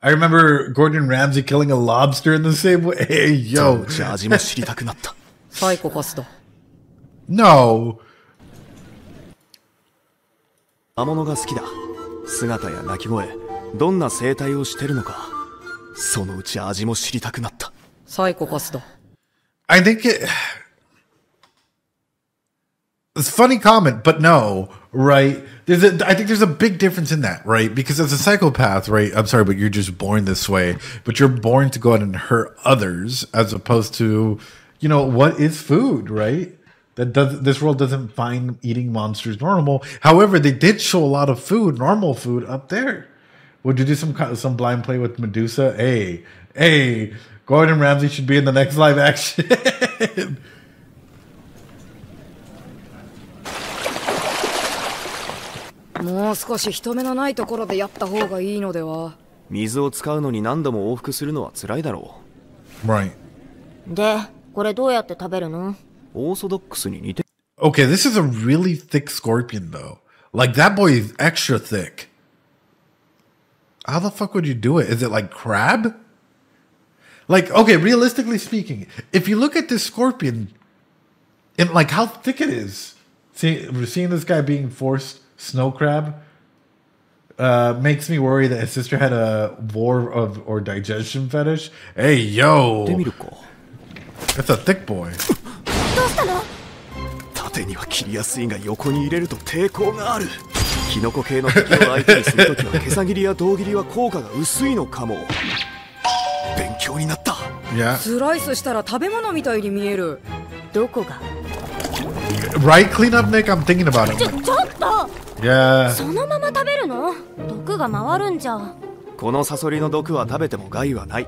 I remember Gordon Ramsay killing a lobster in the same way. Hey, yo. じゃあ味も知りたくなった。サイコパスだ。No. 魔物が好きだ。姿や鳴き声、どんな生態をしてるのか。そのうち味も知りたくなった。サイコパスだ。I think it's a funny comment, but no, right? I think there's a big difference in that, right? Because as a psychopath, right? I'm sorry, but you're just born this way. But you're born to go out and hurt others, as opposed to, you know, what is food, right? This world doesn't find eating monsters normal. However, they did show a lot of food, normal food, up there. Would you do some blind play with Medusa? Hey, Gordon Ramsay should be in the next live action. もう少し人目のないところでやった方がいいのでは。水を使うのに何度も往復するのは辛いだろう。Right. で、これどうやって食べるの？オーソドックスに似て。Okay, this is a really thick scorpion though. Like that boy is extra thick. How the fuck would you do it? Is it like crab? Like, okay, realistically speaking, if you look at this scorpion and like how thick it is, seeing this guy being forced snow crab makes me worry that his sister had a war of or digestion fetish. Hey, yo. That's a thick boy. 縦には切りやすいが横に入れると抵抗がある。キノコ系の敵を相手にするときは毛先切りや胴切りは効果が薄いのかも。勉強になった。スライスしたら食べ物みたいに見える。どこが？ Right, clean up, Nick. I'm thinking about it. ちょっと。Yeah. そのまま食べるの？毒が回るんじゃ。このサソリの毒は食べても害はない。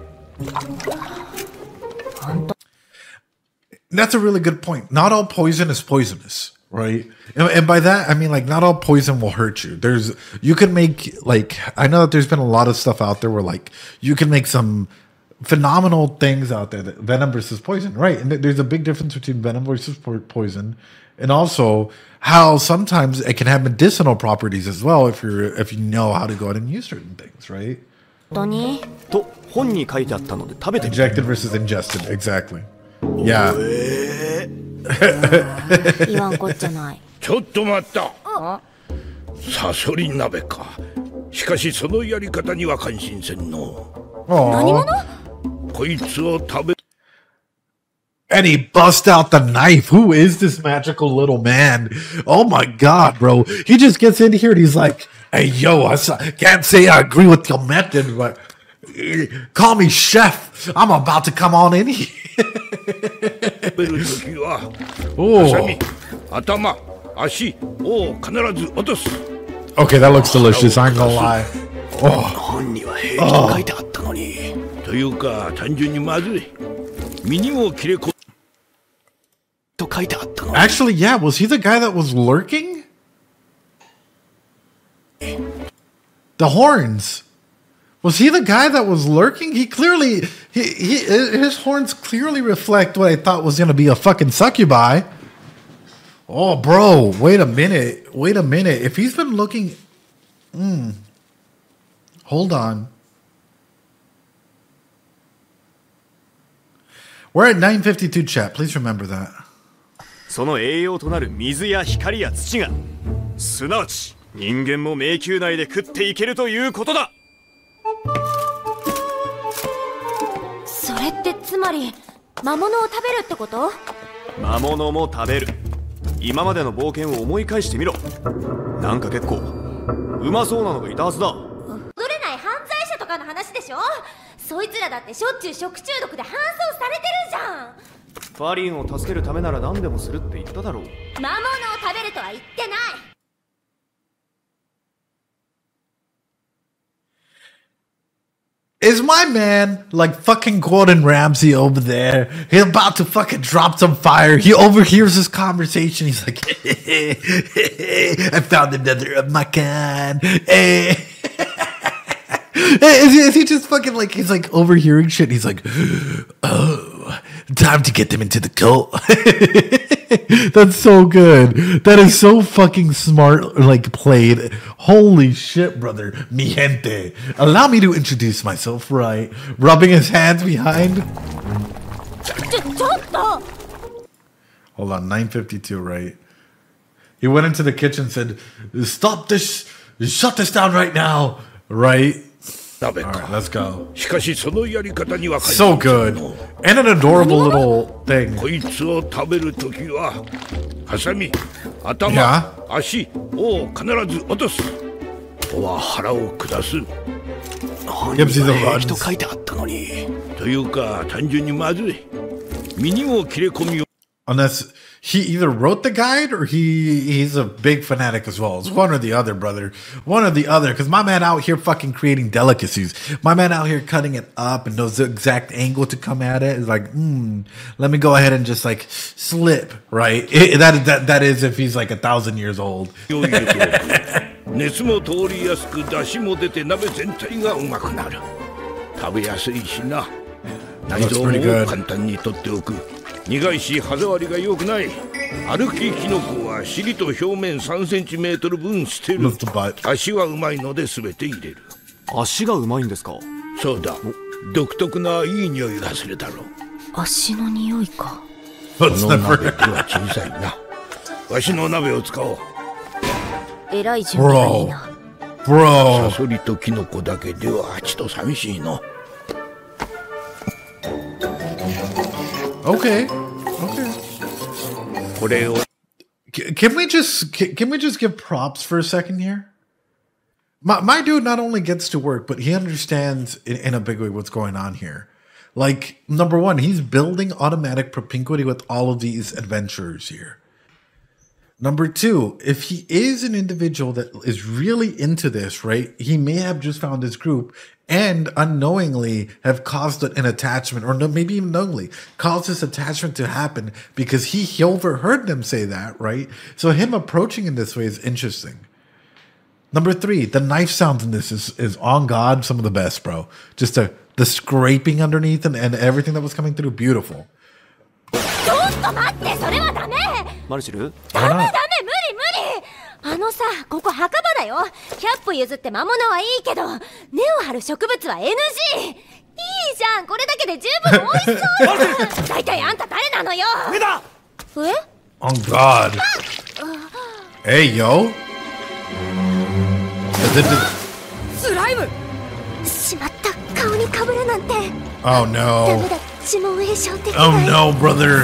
That's a really good point. Not all poison is poisonous, right? And by that, I mean, like, not all poison will hurt you. You can make, like, I know that there's been a lot of stuff out there where, like, you can make some phenomenal things out there, that venom versus poison, right? And there's a big difference between venom versus poison. And also how sometimes it can have medicinal properties as well if you know how to go out and use certain things, right? と本に書いてあったので食べてみて。 Injected versus ingested, exactly. Yeah. 言わんこっちゃない。ちょっと待った。サソリ鍋か。しかしそのやり方には感心せんの。何者？ And he busts out the knife. Who is this magical little man? Oh my god, bro. He just gets in here and he's like, hey, yo, I can't say I agree with your method, but call me chef. I'm about to come on in here. Oh. Okay, that looks delicious. I ain't gonna lie. Oh. Actually, yeah, was he the guy that was lurking? The horns. Was he the guy that was lurking? He clearly, his horns clearly reflect what I thought was gonna be a fucking succubi. Oh, bro, wait a minute. If he's been looking, hold on. We're at 9:52, chat. Please remember that. その栄養となる水や光や土が、すなわち人間も迷宮内で食っていけるということだ。それってつまり魔物を食べるってこと？魔物も食べる。今までの冒険を思い返してみろ。なんか結構うまそうなのがいたはずだ。踊れない犯罪者とかの話でしょ？そいつらだってしょっちゅう食中毒で搬送されてるじゃん。ファリンを助けるためなら何でもするって言っただろう。魔物を食べるとは言ってない。Is my man like fucking Gordon Ramsay over there? He's about to fucking drop some fire. He overhears this conversation. He's like, I found another of my kind. Is he just fucking like, he's like overhearing shit. He's like, oh, time to get them into the cult. That's so good. That is so fucking smart, like played. Holy shit, brother. Mi gente. Allow me to introduce myself, right? Rubbing his hands behind. Hold on, 9:52, right? He went into the kitchen and said, stop this, shut this down right now, right? Alright, let's go. So good. And an adorable little thing. Yeah. Gives you the runs. Unless he either wrote the guide or he's a big fanatic as well. It's one or the other, brother. One or the other. Because my man out here fucking creating delicacies. My man out here cutting it up and knows the exact angle to come at it. It's like, let me go ahead and just like slip, right? That is if he's like 1,000 years old. That's pretty good. 苦いし歯触りが良くない。歩きキノコは尻と表面3センチメートル分捨てる。足はうまいので全て入れる。足がうまいんですか？そうだ。独特ないい匂いがするだろう。足の匂いか。この鍋は小さいな。わしの鍋を使おう。えらい準備がいいな。Bro. サソリとキノコだけではちと寂しいの。Okay. Can we just give props for a second here? My dude not only gets to work, but he understands in a big way what's going on here. Like, number one, he's building automatic propinquity with all of these adventurers here. Number two, if he is an individual that is really into this, right, he may have just found his group and unknowingly have caused an attachment, or maybe even knowingly caused this attachment to happen because he overheard them say that, right? So him approaching in this way is interesting. Number three, the knife sounds in this is on God, some of the best, bro. Just the scraping underneath and everything that was coming through, beautiful. マルシル？ダメ無理あのさ、ここ墓場だよ。100歩譲って魔物はいいけど、根を張る植物は NG。いいじゃん、これだけで十分美味しそうじゃん。大体あんた誰なのよ。え？ Oh God. Hey, yo. スライム。しまった、顔にかぶるなんて。Oh no. Oh no, brother.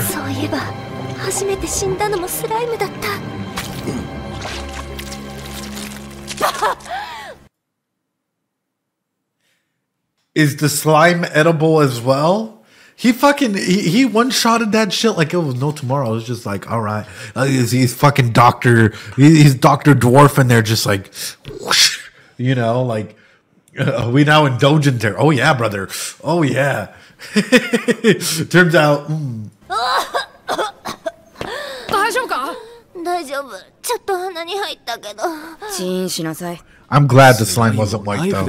Is the slime edible as well? He one-shotted that shit like it was no tomorrow. It was just like, all right. He's fucking Dr. He's Dr. Dwarf in there just like, whoosh, you know, like, we now indulgent there. Oh yeah, brother. Oh yeah. Turns out. I'm glad the slime wasn't white though.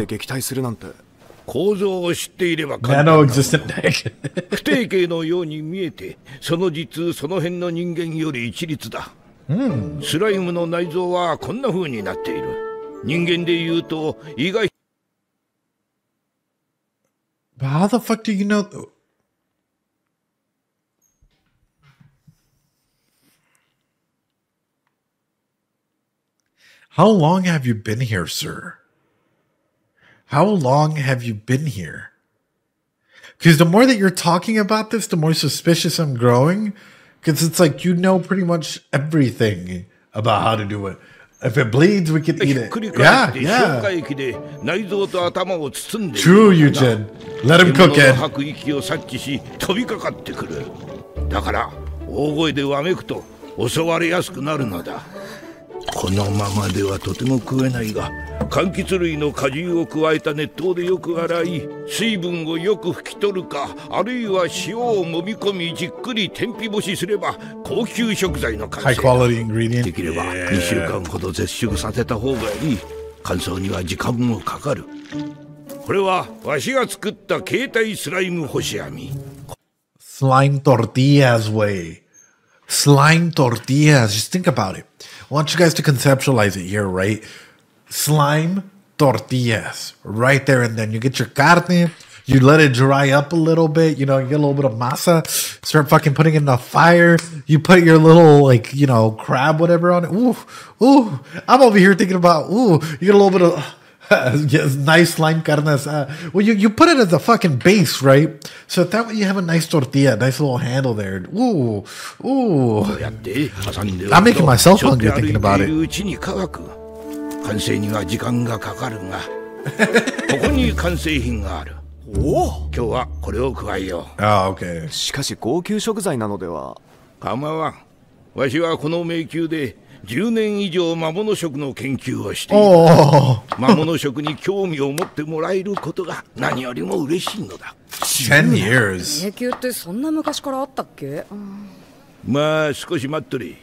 Nano-existent egg. 不定形のように見えて、その実その辺の人間より一律だ。スライムの内臓はこんな風になっている。人間で言うと意外。How the fuck do you know? How long have you been here, sir? How long have you been here? Because the more that you're talking about this, the more suspicious I'm growing. Because it's like you know pretty much everything about how to do it. If it bleeds, we can eat it. Yeah, yeah. True, Eugen. Let him cook it. だから大声でわめくと襲われやすくなるのだ。このままではとても食えないが、柑橘類の果汁を加えた熱湯でよく洗い、水分をよく拭き取るか、あるいは塩を揉み込みじっくり天日干しすれば高級食材の完成。できれば2週間ほど絶食させた方がいい。乾燥には時間もかかる。これはわしが作った携帯スライム干し網。Slime tortillas way. Slime tortillas. Just think about it. I want you guys to conceptualize it here, right? Slime tortillas. Right there and then. You get your carne. You let it dry up a little bit. You know, you get a little bit of masa. Start fucking putting it in the fire. You put your little, like, you know, crab, whatever on it. Ooh, ooh. I'm over here thinking about, ooh, you get a little bit of... yes, nice slime carne asada. Well, you put it as a fucking base, right? So that way you have a nice tortilla, nice little handle there. Ooh, ooh. I'm making myself hungry thinking about it. 完成には時間がかかるが、ここに完成品がある。今日はこれを加えよう。ああ、OK。しかし高級食材なのでは。構わん。わしはこの迷宮で10年以上魔物食の研究をしている。魔物食に興味を持ってもらえることが何よりも嬉しいのだ。10 years。迷宮ってそんな昔からあったっけ？まあ少し待っとれ。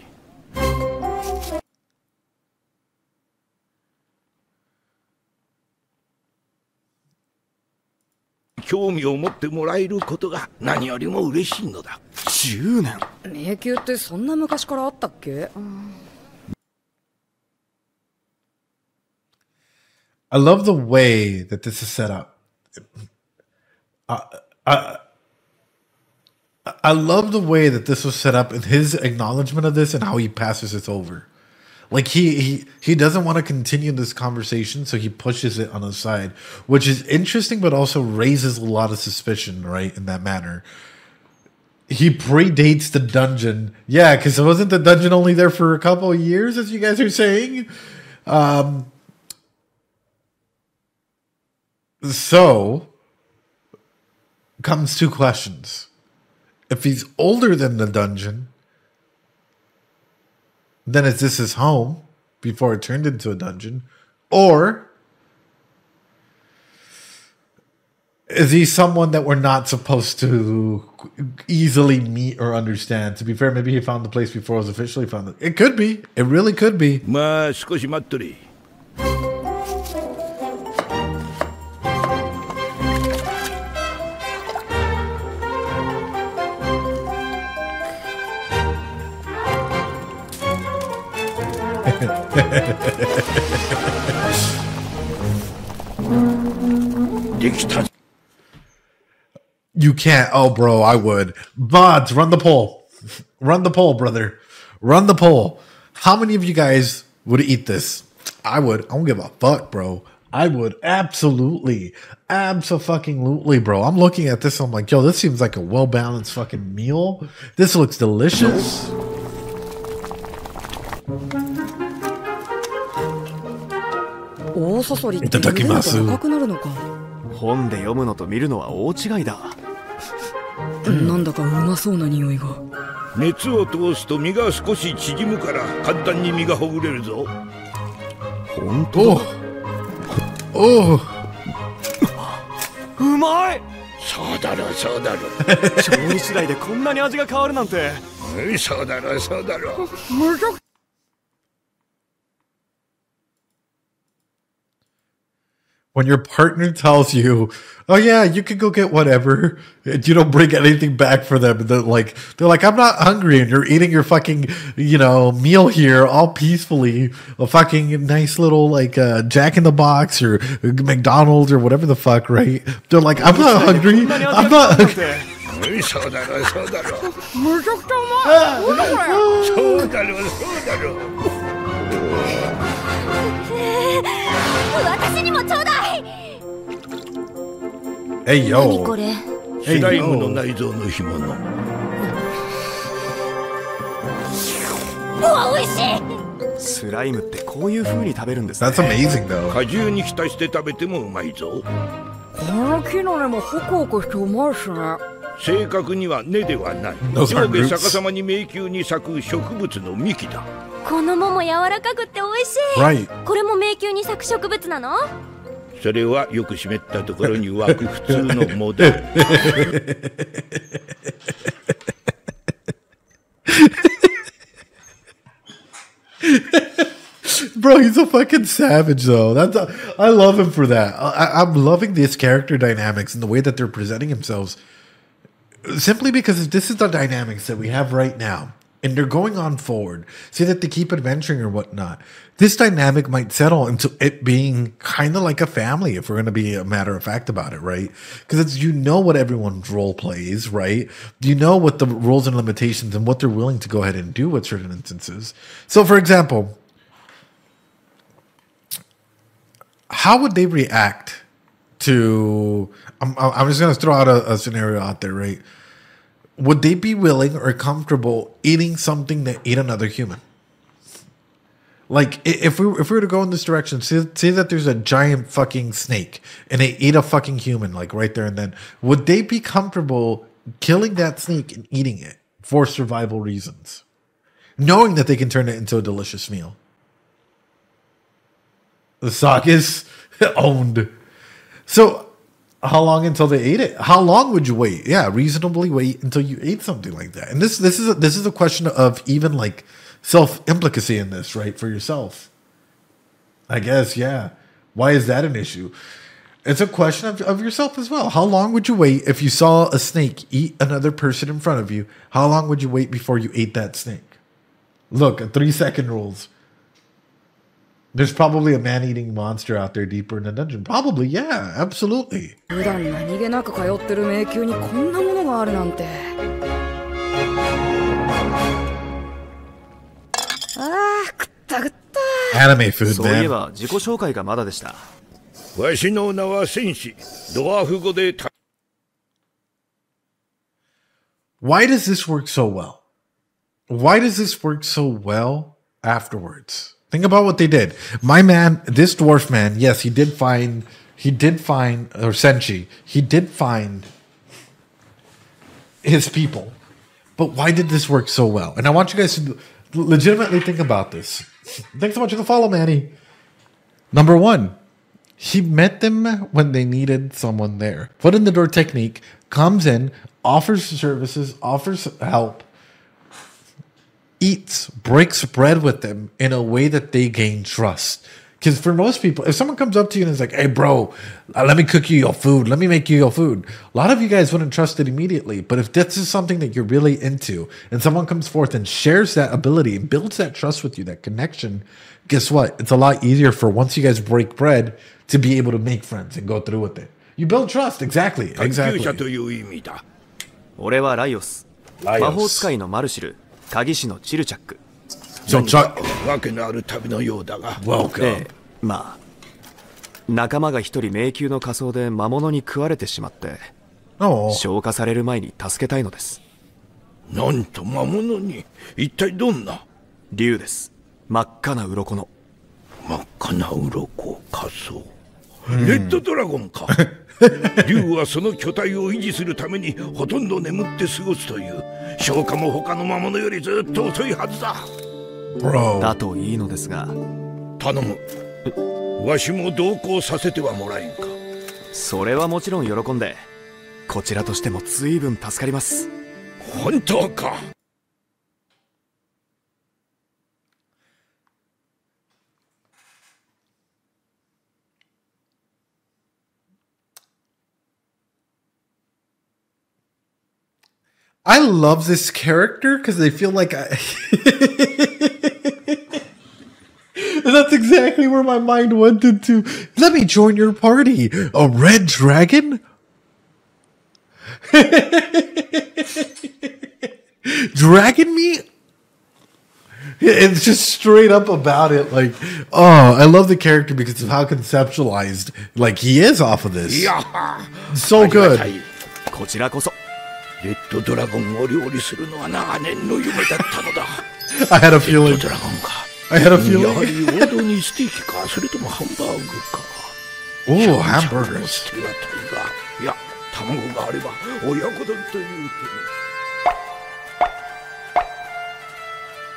興味を持ってもらえることが何よりも嬉しいのだ。10年。迷宮ってそんな昔からあったっけ？I love the way that this is set up. I love the way that this was set up and his acknowledgement of this and how he passes it over. Like he doesn't want to continue this conversation, so he pushes it on the side, which is interesting, but also raises a lot of suspicion, right? In that manner, he predates the dungeon, yeah, because wasn't the dungeon only there for a couple of years, as you guys are saying? So comes two questions: if he's older than the dungeon, then is this his home before it turned into a dungeon? Or is he someone that we're not supposed to easily meet or understand? To be fair, maybe he found the place before it was officially found. It could be. It really could be. まあ少し待っとれ。You can't. Oh, bro, I would. Vods, run the poll. Run the poll, brother. Run the poll. How many of you guys would eat this? I would. I don't give a fuck, bro. I would absolutely, abso-fucking-lutely, bro. I'm looking at this. I'm like, yo, this seems like a well-balanced fucking meal. This looks delicious. Itadakimasu. 本で読むのと見るのは大違いだ。なんだかうまそうな匂いが。熱を通すと身が少し縮むから簡単に身がほぐれるぞ。本当だ。おお。うまい。そうだろそうだろ。調理次第でこんなに味が変わるなんて。そうだろそうだろ。When your partner tells you, "Oh yeah, you can go get whatever," and you don't bring anything back for them, and they're like, "I'm not hungry," and you're eating your fucking, meal here all peacefully, a fucking nice little Jack in the Box or McDonald's or whatever the fuck, right? They're like, "I'm not hungry. I'm not hungry." そうだろそうだろ。むちゃくちゃうまい。そうだろそうだろ。私にもちょうだい。Hey yo。何これ？スライムの内臓の干物。うわ、美味しい。スライムってこういう風に食べるんですね。 That's amazing though。果汁に浸して食べてもうまいぞ。この木の根もホクホクしてうまいっすね。正確には根ではない。上下逆さまに迷宮に咲く植物の幹だ。この桃柔らかくて美味しい。Right。これも迷宮に咲く植物なの？それはよく湿ったところに湧く普通の藻だ。Bro, he's a fucking savage, though. I love him for that. I'm loving this character dynamics and the way that they're presenting themselves. Simply because this is the dynamics that we have right now. And they're going on forward. Say that they keep adventuring or whatnot. This dynamic might settle into it being kind of like a family, if we're going to be a matter of fact about it, right? Because what everyone's role plays, right? You know what the rules and limitations and what they're willing to go ahead and do with certain instances. So, for example, how would they react to... I'm just going to throw out a scenario out there, right? Would they be willing or comfortable eating something that ate another human? Like, if we were to go in this direction, say that there's a giant fucking snake and they ate a fucking human, like right there and then, would they be comfortable killing that snake and eating it for survival reasons, knowing that they can turn it into a delicious meal? The sock is owned. So, how long until they ate it? How long would you wait? Yeah, reasonably wait until you ate something like that. And this is a question of even like self-implicacy in this, right? For yourself. I guess, yeah. Why is that an issue? It's a question of yourself as well. How long would you wait if you saw a snake eat another person in front of you? How long would you wait before you ate that snake? Look, 3-second rules. There's probably a man-eating monster out there deeper in the dungeon. Probably, yeah, absolutely. 普段何気なく通ってる迷宮にこんなものがあるなんて。くったくった。Anime food, man. そういえば自己紹介がまだでした。わしの名は戦士。ドワーフ語で。Why does this work so well? Why does this work so well afterwards? Think about what they did. My man, this dwarf man, yes, he did find, or Senshi, he did find his people. But why did this work so well? And I want you guys to legitimately think about this. Thanks so much for the follow, Manny. Number one, he met them when they needed someone there. Foot in the door technique, comes in, offers services, offers help, eats, breaks bread with them in a way that they gain trust. Because for most people, if someone comes up to you and is like, hey, bro, let me cook you your food. Let me make you your food. A lot of you guys wouldn't trust it immediately. But if this is something that you're really into and someone comes forth and shares that ability and builds that trust with you, that connection, guess what? It's a lot easier for once you guys break bread to be able to make friends and go through with it. You build trust. Exactly. Exactly. 俺はライオス。魔法使いのマルシル。鍵師のチルチャック。わけのある旅のようだが。Welcome. まあ。仲間が一人迷宮の仮装で魔物に食われてしまって、消化される前に助けたいのです。なんと魔物に。一体どんな？竜です。真っ赤な鱗の。真っ赤な鱗、仮装。レッドドラゴンか。竜はその巨体を維持するためにほとんど眠って過ごすという。消化も他の魔物よりずっと遅いはずだ。だといいのですが。頼む。わしも同行させてはもらえんか。それはもちろん喜んで。こちらとしても随分助かります。本当か。I love this character because I feel like and that's exactly where my mind went into. Let me join your party. A red dragon? Dragon meat? It's just straight up about it. Like, oh, I love the character because of how conceptualized, like, he is off of this. So good. こちらこそ。レッドドラゴンを料理するのは長年の夢だったのだ。I had a feeling. レッドドラゴンか。I had a feeling. やはり王道にステーキか、それともハンバーグか。Oh, hamburgers. 捨てがたいが、いや、卵があれば親子丼という手に。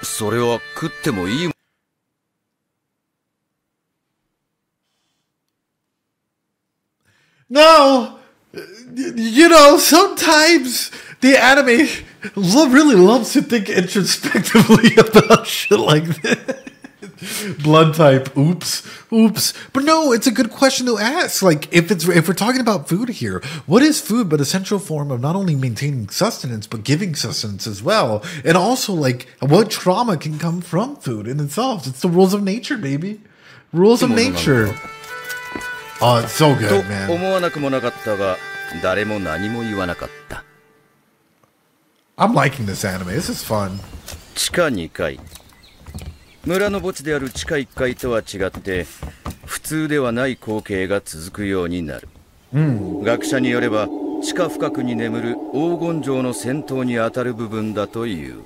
それは食ってもいい。No! You know, sometimes the anime really loves to think introspectively about shit like this. Blood type, oops. But no, it's a good question to ask. Like, if we're talking about food here, what is food but a central form of not only maintaining sustenance, but giving sustenance as well? And also, like, what trauma can come from food in itself? It's the rules of nature, baby. Rules of nature. Oh, it's so good, man. 思わなくもなかったが、誰も何も言わなかった。I'm liking this anime. This is fun. 地下2階。村の墓地である地下1階とは違って、普通ではない光景が続くようになる。学者によれば、地下深くに眠る黄金城の先頭にあたる部分だという。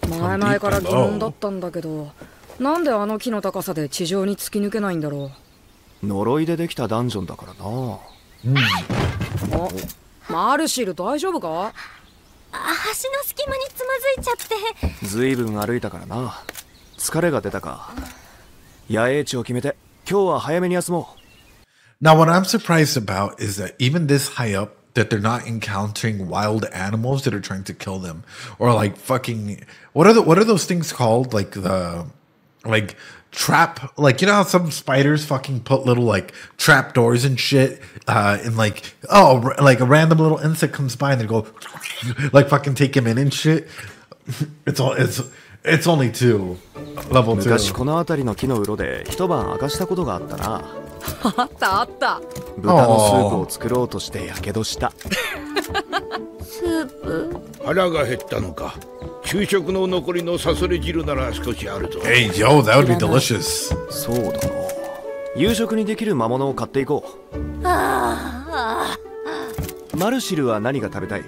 前々から疑問だったんだけど、なんであの木の高さで地上に突き抜けないんだろう。呪いでできたダンジョンだからな。マルシル大丈夫か？橋の隙間につまずいちゃって。ずいぶん歩いたからな。疲れが出たか。野営地を決めて今日は早めに休もう。 Now what I'm surprised about is that even this high up that they're not encountering wild animals that are trying to kill them, or like fucking what are those things called, like the trap, like, you know how some spiders fucking put little like trap doors and shit, and like, oh, like a random little insect comes by and they go like fucking take him in and shit. It's only 2 level 2. 昔この辺りの木の洞で一晩明かしたことがあったな。あったあった。豚のスープを作ろうとしてやけどした。スープ。腹が減ったのか。給食の残りのサソリ汁なら少しあるぞ。Hey, yo, that would be delicious. そうだな。夕食にできる魔物を買っていこう。マルシルは何が食べたい？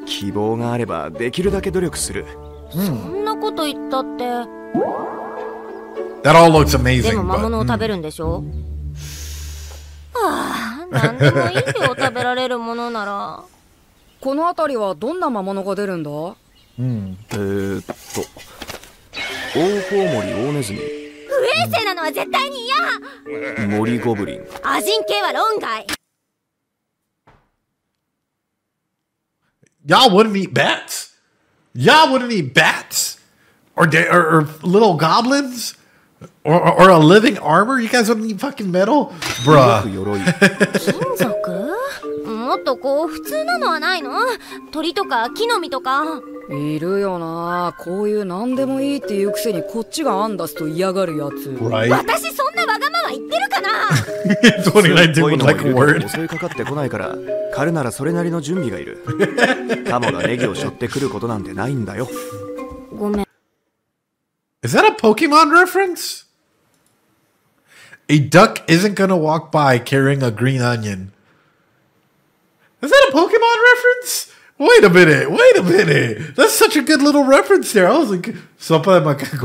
希望があればできるだけ努力する。そんなこと言ったって。That all looks amazing. でも魔物を食べるんでしょ？なんでもいいよ、食べられるものなら。この辺りはどんな魔物が出るんだ？オオコウモリオオネズミ。不衛生なのは絶対に嫌。森ゴブリン。アジン系は論外。Y'all wouldn't eat bats? Y'all wouldn't eat bats? Or little goblins? Or a living armor? You guys wouldn't eat fucking metal? Bruh. 金属？もっとこう普通なのはないの？鳥とか木の実とか。いるよな、こういう何でもいいっていうくせにこっちが案出すと嫌がるやつ。私そんなわがまま言ってるかな？襲いかかってこないから彼ならそれなりの準備がいる。カモがネギを背負ってくることなんてないんだよ。ごめん。Is that a Pokemon reference? A duck isn't gonna walk by carrying a green onion. Is that a Pokemon reference? Wait a minute. That's such a good little reference there. I was like,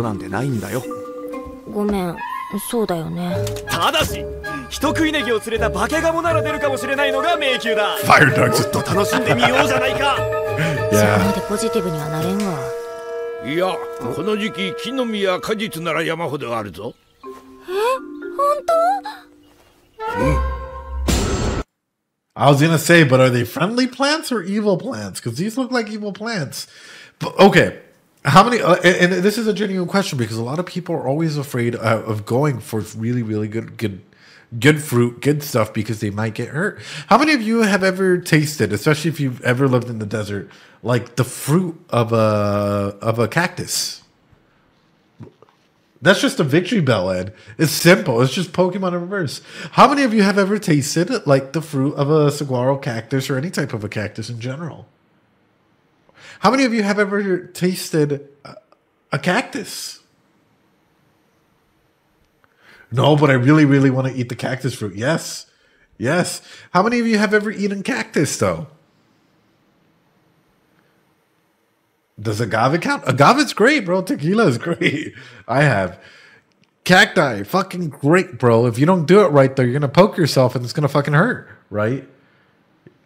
なんでないんだよ。ごめん、そうだよね。ただし、人食いネギを連れた化けガモなら出るかもしれないのが迷宮だ。Fire ducks. もっと楽しんでみようじゃないか。そこまでポジティブにはなれんわ。いや、この時期木の実や果実なら山ほどあるぞ。本当I was gonna say, but are they friendly plants or evil plants? Because these look like evil plants. But, okay, how many? And this is a genuine question because a lot of people are always afraid of going for really, really good fruit, good stuff because they might get hurt. How many of you have ever tasted, especially if you've ever lived in the desert, like the fruit of a cactus? That's just a victory bell, Ed. It's simple. It's just Pokemon in reverse. How many of you have ever tasted like the fruit of a saguaro cactus or any type of a cactus in general? How many of you have ever tasted a cactus? No, but I really, really want to eat the cactus fruit. Yes. Yes. How many of you have ever eaten cactus, though? Does agave count? Agave's great, bro. Tequila is great. I have. Cacti, fucking great, bro. If you don't do it right, though, you're going to poke yourself and it's going to fucking hurt, right?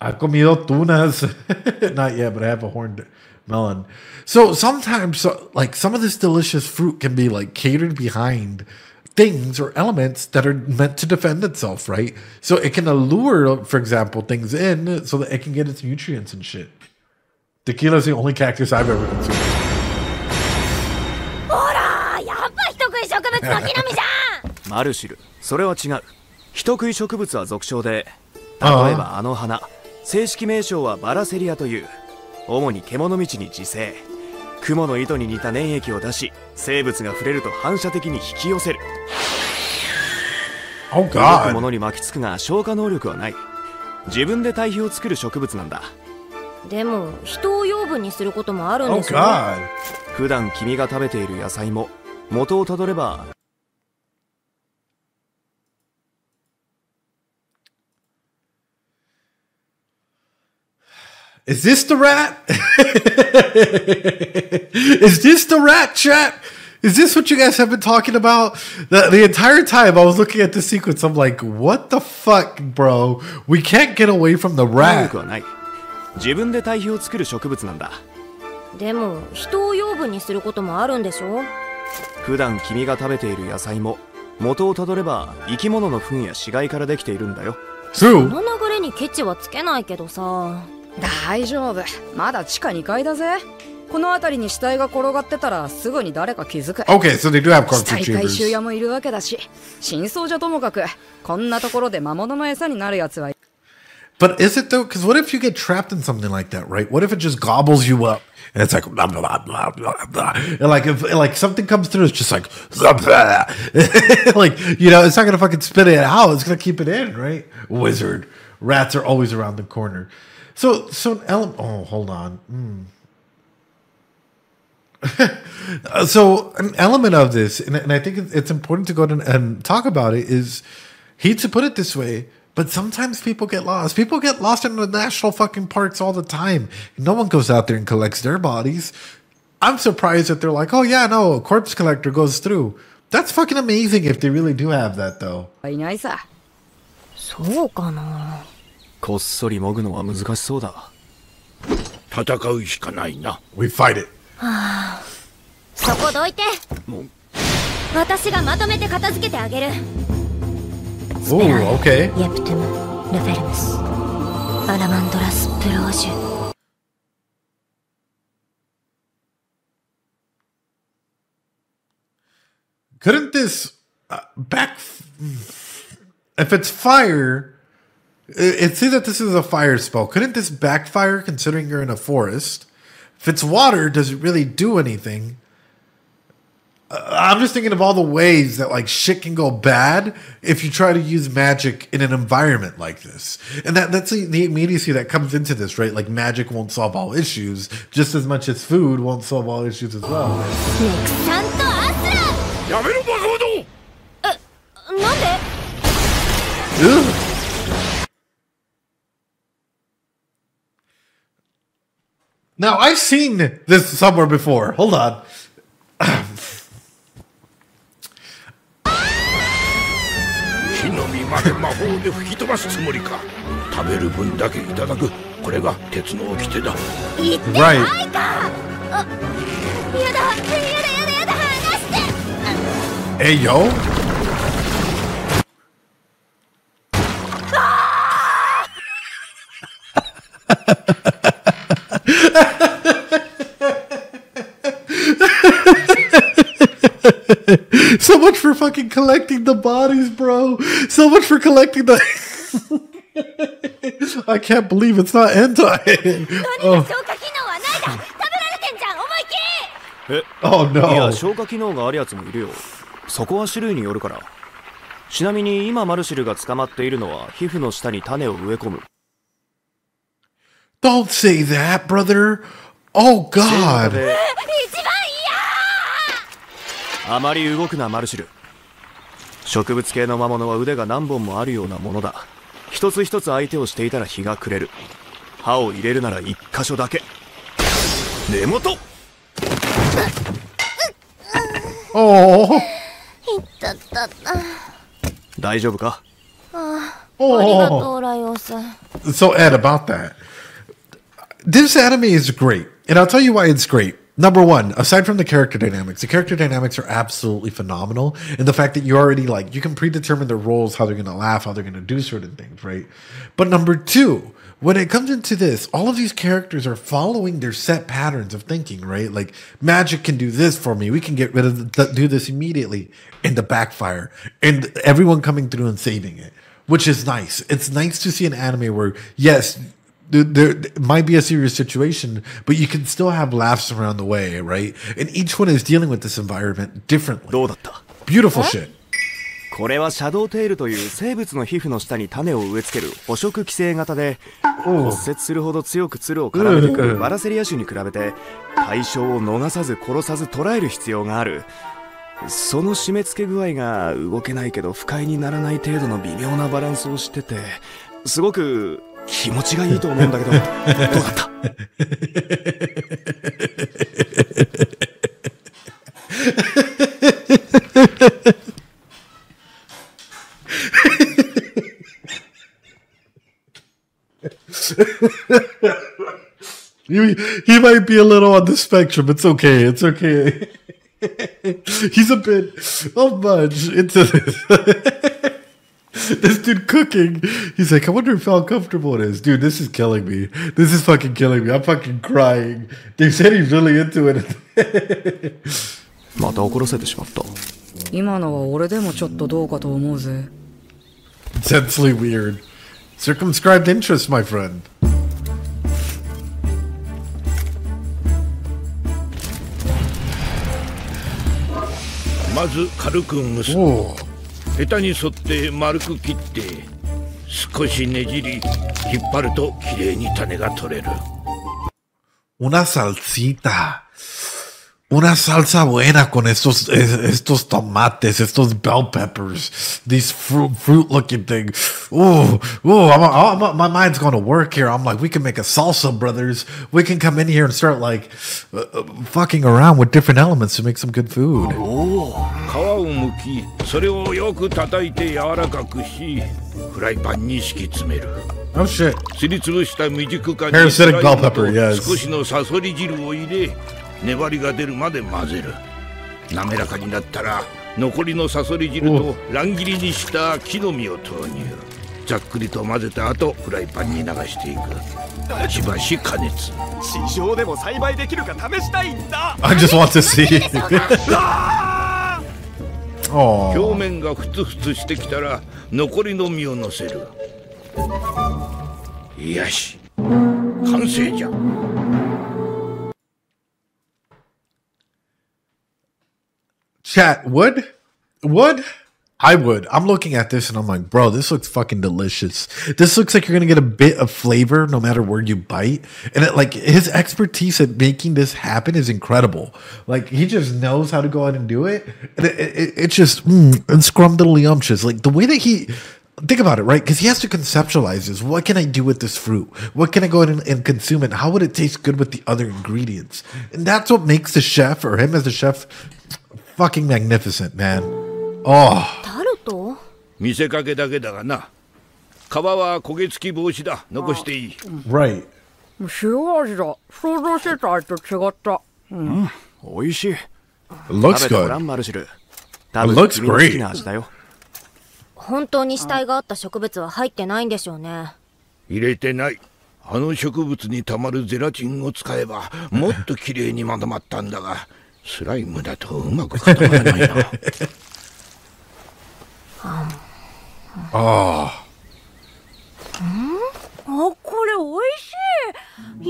I've comido tunas. Not yet, but I have a horned melon. So sometimes, like, some of this delicious fruit can be, like, catered behind things or elements that are meant to defend itself, right? So it can allure, for example, things in so that it can get its nutrients and shit. Tequila is the only cactus I've ever consumed. ほら、やっぱ人食い植物の木の実じゃん。マルシル、それは違う。人食い植物は俗称で、例えばあの花、正式名称はバラセリアという。主に獣道に自生。雲の糸に似た粘液を出し、生物が触れると反射的に引き寄せる。Oh God。動くものに巻きつくが消化能力はない。自分で堆肥を作る植物なんだ。でも人を養分にすることもあるんでしょ。普段君が食べている野菜も元をたどれば。Is this the rat? Is this the rat, chat? Is this what you guys have been talking about? The entire time I was looking at the sequence, I'm like, what the fuck, bro? We can't get away from the rat. 自分で堆肥を作る植物なんだ。でも人を養分にすることもあるんでしょ。普段君が食べている野菜も元をたどれば生き物の糞や死骸からできているんだよ。その流れにケチはつけないけどさ。大丈夫、まだ地下2階だぜ。この辺りに死体が転がってたらすぐに誰か気づく。Okay, so they do have 死体回収屋もいるわけだし、真相じゃともかくこんなところで魔物の餌になるやつは。But is it though? Because what if you get trapped in something like that, right? What if it just gobbles you up and it's like blah blah blah blah blah, and like if like something comes through, it's just like blah, blah. Like, you know, it's not gonna fucking spit it out. It's gonna keep it in, right? Wizard. Rats are always around the corner. So oh, hold on. So an element of this, and I think it's important to go and talk about it, is hate to put it this way, but sometimes people get lost. People get lost in the national fucking parks all the time. No one goes out there and collects their bodies. I'm surprised that they're like, oh yeah, no, a corpse collector goes through. That's fucking amazing if they really do have that, though. いないさ。そうかな。こっそり潜ぐのは難しそうだ。戦うしかないな。We fight it. はあ、そこどいて。私がまとめて片付けてあげる。Ooh, okay. イエプトゥム、ルフェルムス、アラマンドラスプロージュ。Couldn't this back? If it's fire, it says that this is a fire spell. Couldn't this backfire considering you're in a forest? If it's water, does it really do anything? I'm just thinking of all the ways that like shit can go bad if you try to use magic in an environment like this. And that's the immediacy that comes into this, right? Like magic won't solve all issues just as much as food won't solve all issues as well. やめろバカ者！なんで？ Now, I've seen this somewhere before. Hold on. 火の実まで魔法で吹き飛ばすつもりか。食べる分だけいただく。これが鉄の掟だ。言ってないか。あ、やだ離して。Hey, yo. So much for fucking collecting the bodies, bro. So much for collecting the... I can't believe it's not hentai. Oh no. いや、消化機能があるやつもいるよ。そこは種類によるから。ちなみに今マルシルが捕まっているのは皮膚の下に種を植え込む。Don't say that, brother. Oh God. あまり動くなマルシル。植物系の魔物は腕が何本もあるようなものだ。一つ一つ相手をしていたら日が暮れる。歯を入れるなら一箇所だけ。根元。Oh. 大丈夫か？ありがとうライオス。 So Ed, about that. This anime is great, and I'll tell you why it's great. Number one, aside from the character dynamics are absolutely phenomenal. And the fact that you already, like, you can predetermine their roles, how they're going to laugh, how they're going to do certain things, right? But number two, when it comes into this, all of these characters are following their set patterns of thinking, right? Like, magic can do this for me. We can get rid of do this immediately, and the backfire, and everyone coming through and saving it, which is nice. It's nice to see an anime where, yes, there might be a serious situation, but you can still have laughs around the way, right? And each one is dealing with this environment differently. Beautiful shit. これはシャドウテールという生物の皮膚の下に種を植え付ける捕食寄生型で、骨折するほど強く蔓を絡めてくるバラセリア種に比べて対象を逃さず殺さず捕らえる必要がある。その締め付け具合が動けないけど不快にならない程度の微妙なバランスをしてて、すごく気持ちがいいと思うんだけど、どうだった？He might be a little on the spectrum. It's okay. It's okay. He's a bit much into this. This dude cooking. He's like, I wonder how comfortable it is. Dude, this is killing me. This is fucking killing me. I'm fucking crying. They said he's really into it. また怒らせてしまった。今のは俺でもちょっとどうかと思うぜ。Intensely weird. Circumscribed interest, my friend. まず軽く蒸す。ヘタに沿って丸く切って少しねじり引っ張るときれいに種が取れる。Una salsita. Una salsa buena con estos tomates, estos bell peppers, these fruit-looking things. My mind's going to work here. I'm like, we can make a salsa, brothers. We can come in here and start like fucking around with different elements to make some good food. 皮を剥き、それをよく叩いて柔らかくし、フライパンに敷き詰める。Oh shit. すりつぶした未熟化に Parasitic bell pepper, yes. 少しのサソリ汁を入れ。粘りが出るまで混ぜる。滑らかになったら残りのサソリ汁と乱切りにした木の実を投入。ざっくりと混ぜた後フライパンに流していく。しばし加熱。市場でも栽培できるか試したいんだ。I just want to see. 表面がふつふつしてきたら残りの実をのせる。よし、完成じゃ。Chat, would? I would. I'm looking at this and I'm like, bro, this looks fucking delicious. This looks like you're gonna get a bit of flavor no matter where you bite. And it, like, his expertise at making this happen is incredible. Like, he just knows how to go out and do it. And it just, and scrumdiddlyumptious. Like, the way that he, think about it, right? Because he has to conceptualize this. What can I do with this fruit? What can I go ahead and consume it? How would it taste good with the other ingredients? And that's what makes the chef, or him as the chef, fucking magnificent, man. Oh. タルト？見せかけだけだがな。皮は焦げ付き防止だ。残していい。Right. 塩味だ。想像してた味と違った。美味しい。It looks 食べてご good. らんマルシル。 It 多分 looks 君の好きな great. 味だよ。本当に死体があった植物は入ってないんでしょうね。入れてない。あの植物にたまるゼラチンを使えばもっときれいにまとまったんだが、スライムだとうまく固まらないな。Oh. あ、これ美味し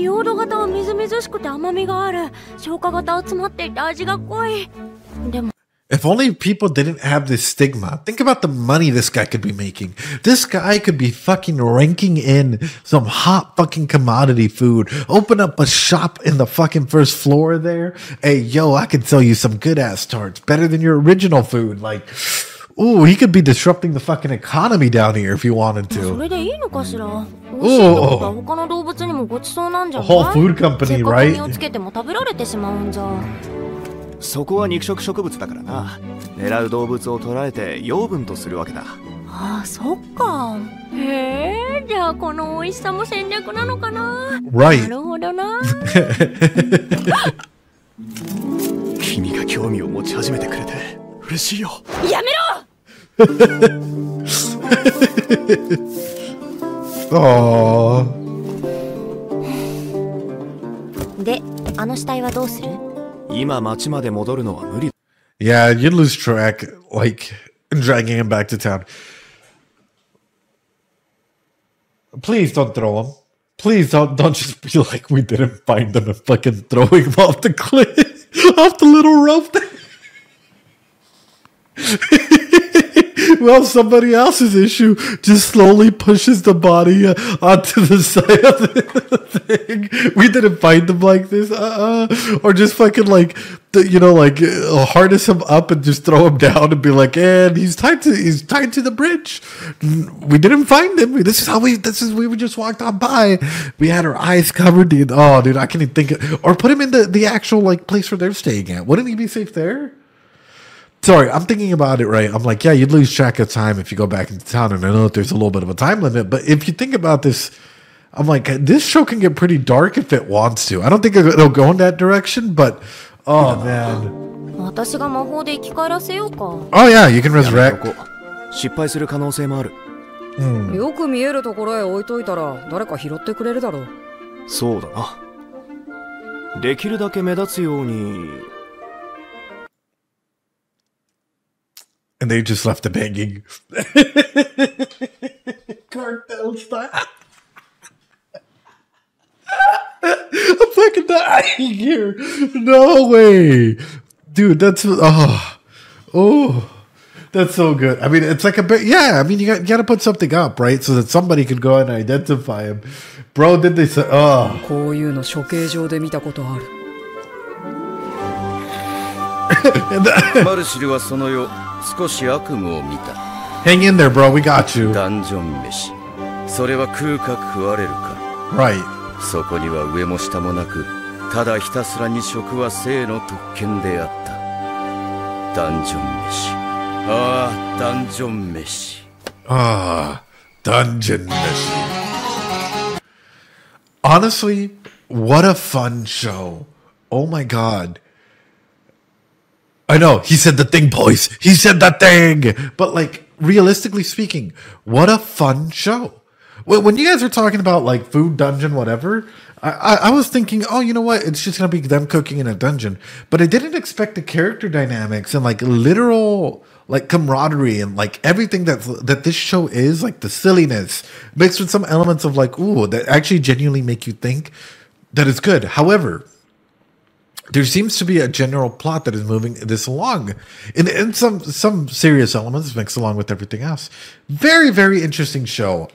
い。硫黄土型はみずみずしくて甘みがある。消化型は詰まっていて味が濃い。でも If only people didn't have this stigma. Think about the money this guy could be making. This guy could be fucking ranking in some hot fucking commodity food. Open up a shop in the fucking first floor there. Hey, yo, I can sell you some good ass tarts. Better than your original food. Like, ooh, he could be disrupting the fucking economy down here if he wanted そ to. れでいいのかしら。美味しいってことは他の動物にもごちそうなんじゃ A ない？ whole food company, せっかく right? 身をつけても食べられてしまうんじゃ。そこは肉食植物だからな。狙う動物を捕らえて養分とするわけだ。ああ、そっか。へえ、じゃあこの美味しさも戦略なのかな。Right. なるほどな。君が興味を持ち始めてくれて嬉しいよ。やめろ。 Aww. で、あの死体はどうする？今町まで戻るのは無理。 Yeah, you'd lose track, like, dragging him back to town. Please don't throw him. Please don't just be like we didn't find him and fucking throwing him off the cliff, off the little rope thing. Well, somebody else's issue just slowly pushes the body onto the side of the thing. We didn't find him like this, or just fucking like, harness him up and just throw him down and be like, and he's tied to the bridge. We didn't find him. We just walked on by. We had our eyes covered. Dude, I can't even think or put him in the actual like place where they're staying at. Wouldn't he be safe there? Sorry, I'm thinking about it right. I'm like, yeah, you'd lose track of time if you go back into town. And I know that there's a little bit of a time limit. But if you think about this, I'm like, this show can get pretty dark if it wants to. I don't think it'll go in that direction. But, oh, man. 私が魔法で生き返らせようか。Oh, yeah, you can resurrect. 失敗する可能性もある。よく見えるところへ置いといたら誰か拾ってくれるだろう。そうだな。できるだけ目立つように。 And they just left him hanging. Cartel style. I'm fucking dying here. No way. Dude, that's... Oh. That's so good. I mean, it's like a bit... Yeah, I mean, you got to put something up, right? So that somebody could go and identify him. Bro, did they say... Oh. こういうの処刑場で見たことある。マルシルはその夜少し悪夢を見た。 Hang in there, bro. We got you. ダンジョン飯。それは食うか食われるか。 Right. そこには上も下もなく、ただひたすらに食は生の特権であった。ダンジョン飯。ああ、ダンジョン飯。Dungeon Meshi. Honestly, what a fun show. Oh my god. I know, he said the thing, boys. He said the thing. But like, realistically speaking, what a fun show. When you guys were talking about like food dungeon, whatever, I was thinking, oh, you know what? It's just going to be them cooking in a dungeon. But I didn't expect the character dynamics and like literal like camaraderie and like everything that this show is, like the silliness mixed with some elements of like, ooh, that actually genuinely make you think that it's good. However, there seems to be a general plot that is moving this along, and some serious elements mixed along with everything else. Very, very interesting show.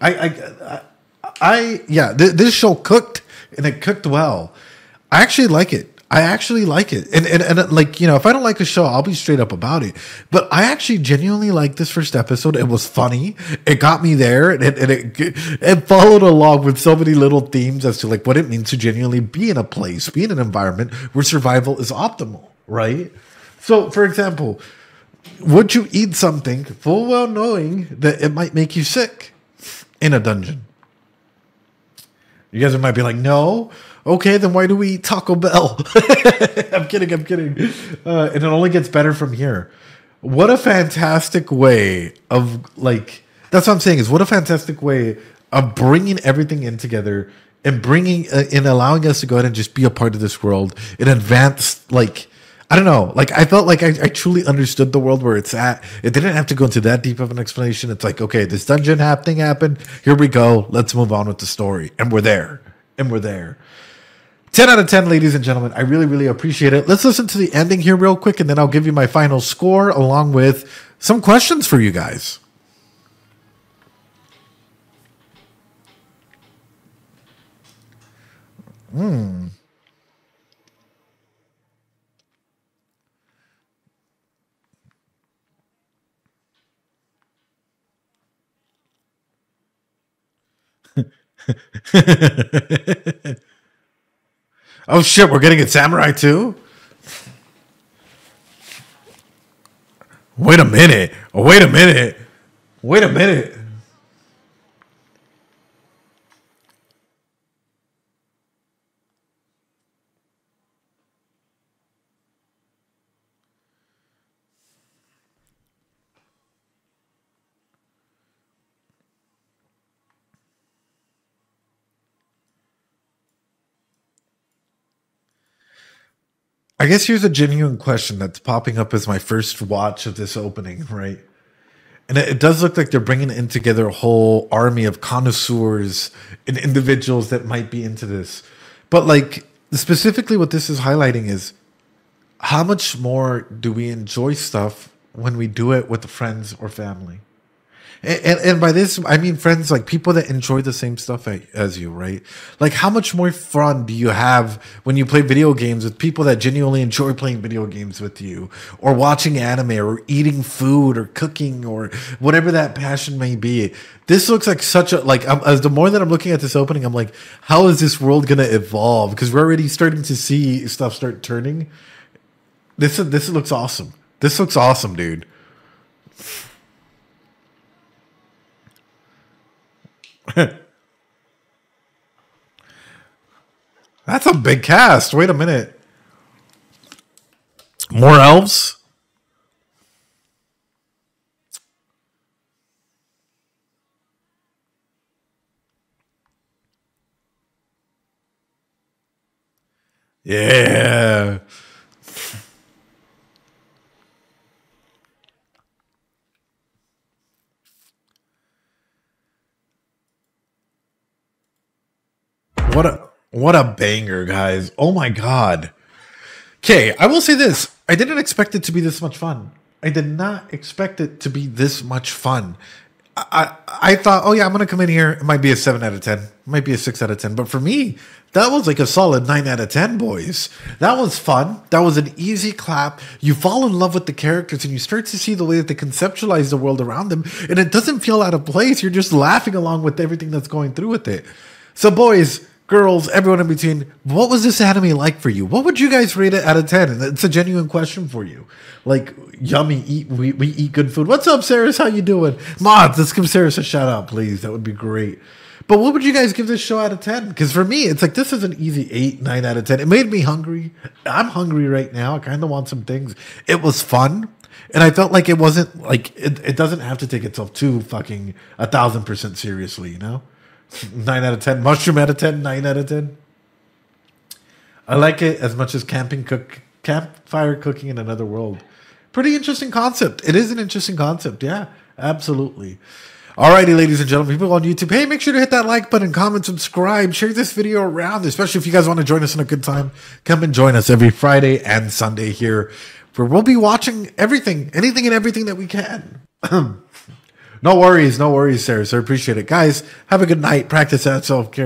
This show cooked, and it cooked well. I actually like it. I actually like it. And like, you know, if I don't like a show, I'll be straight up about it. But I actually genuinely liked this first episode. It was funny. It got me there. And it followed along with so many little themes as to like what it means to genuinely be in a place, be in an environment where survival is optimal, right? So, for example, would you eat something full well knowing that it might make you sick in a dungeon? You guys might be like, no. Okay, then why do we eat Taco Bell? I'm kidding. And it only gets better from here. What a fantastic way of, like, that's what I'm saying, is what a fantastic way of bringing everything in together and bringing, and allowing us to go ahead and just be a part of this world in advanced, like, I don't know. Like, I felt like I truly understood the world where it's at. It didn't have to go into that deep of an explanation. It's like, okay, this dungeon thing happened. Here we go. Let's move on with the story. And we're there. 10 out of 10, ladies and gentlemen. I really, really appreciate it. Let's listen to the ending here real quick, and then I'll give you my final score along with some questions for you guys. Oh shit, we're getting a samurai too? Wait a minute. I guess here's a genuine question that's popping up as my first watch of this opening, right? And it does look like they're bringing in together a whole army of connoisseurs and individuals that might be into this. But like, specifically what this is highlighting is how much more do we enjoy stuff when we do it with friends or family? And by this, I mean friends, like people that enjoy the same stuff as you, right? Like how much more fun do you have when you play video games with people that genuinely enjoy playing video games with you, or watching anime, or eating food, or cooking, or whatever that passion may be? This looks like such a, like, as the more that I'm looking at this opening, I'm like, how is this world going to evolve? Because we're already starting to see stuff start turning. This looks awesome. This looks awesome, dude. That's a big cast. Wait a minute. More elves? Yeah. What a banger, guys. Oh my god. Okay, I will say this. I didn't expect it to be this much fun. I did not expect it to be this much fun. I thought, oh yeah, I'm going to come in here. It might be a 7 out of 10. It might be a 6 out of 10. But for me, that was like a solid 9 out of 10, boys. That was fun. That was an easy clap. You fall in love with the characters and you start to see the way that they conceptualize the world around them. And it doesn't feel out of place. You're just laughing along with everything that's going through with it. So boys, girls, everyone in between, what was this anime like for you? What would you guys rate it out of 10? And it's a genuine question for you. Like, yummy, we eat good food. What's up, Saris? How you doing? Mods, let's give Saris a shout out, please. That would be great. But what would you guys give this show out of 10? Because for me, it's like, this is an easy 8, 9 out of 10. It made me hungry. I'm hungry right now. I kind of want some things. It was fun. And I felt like it wasn't, like, it doesn't have to take itself too fucking 1,000% seriously, you know? 9 out of 10. Mushroom out of 10. 9 out of 10. I like it as much as campfire cooking in another world. Pretty interesting concept. It is an interesting concept. Yeah, absolutely. Alrighty, ladies and gentlemen, people on YouTube, hey, make sure to hit that like button, comment, subscribe, share this video around, especially if you guys want to join us in a good time. Come and join us every Friday and Sunday here, where we'll be watching everything, anything and everything that we can. No worries, Sarah. So I appreciate it. Guys, have a good night. Practice that self-care.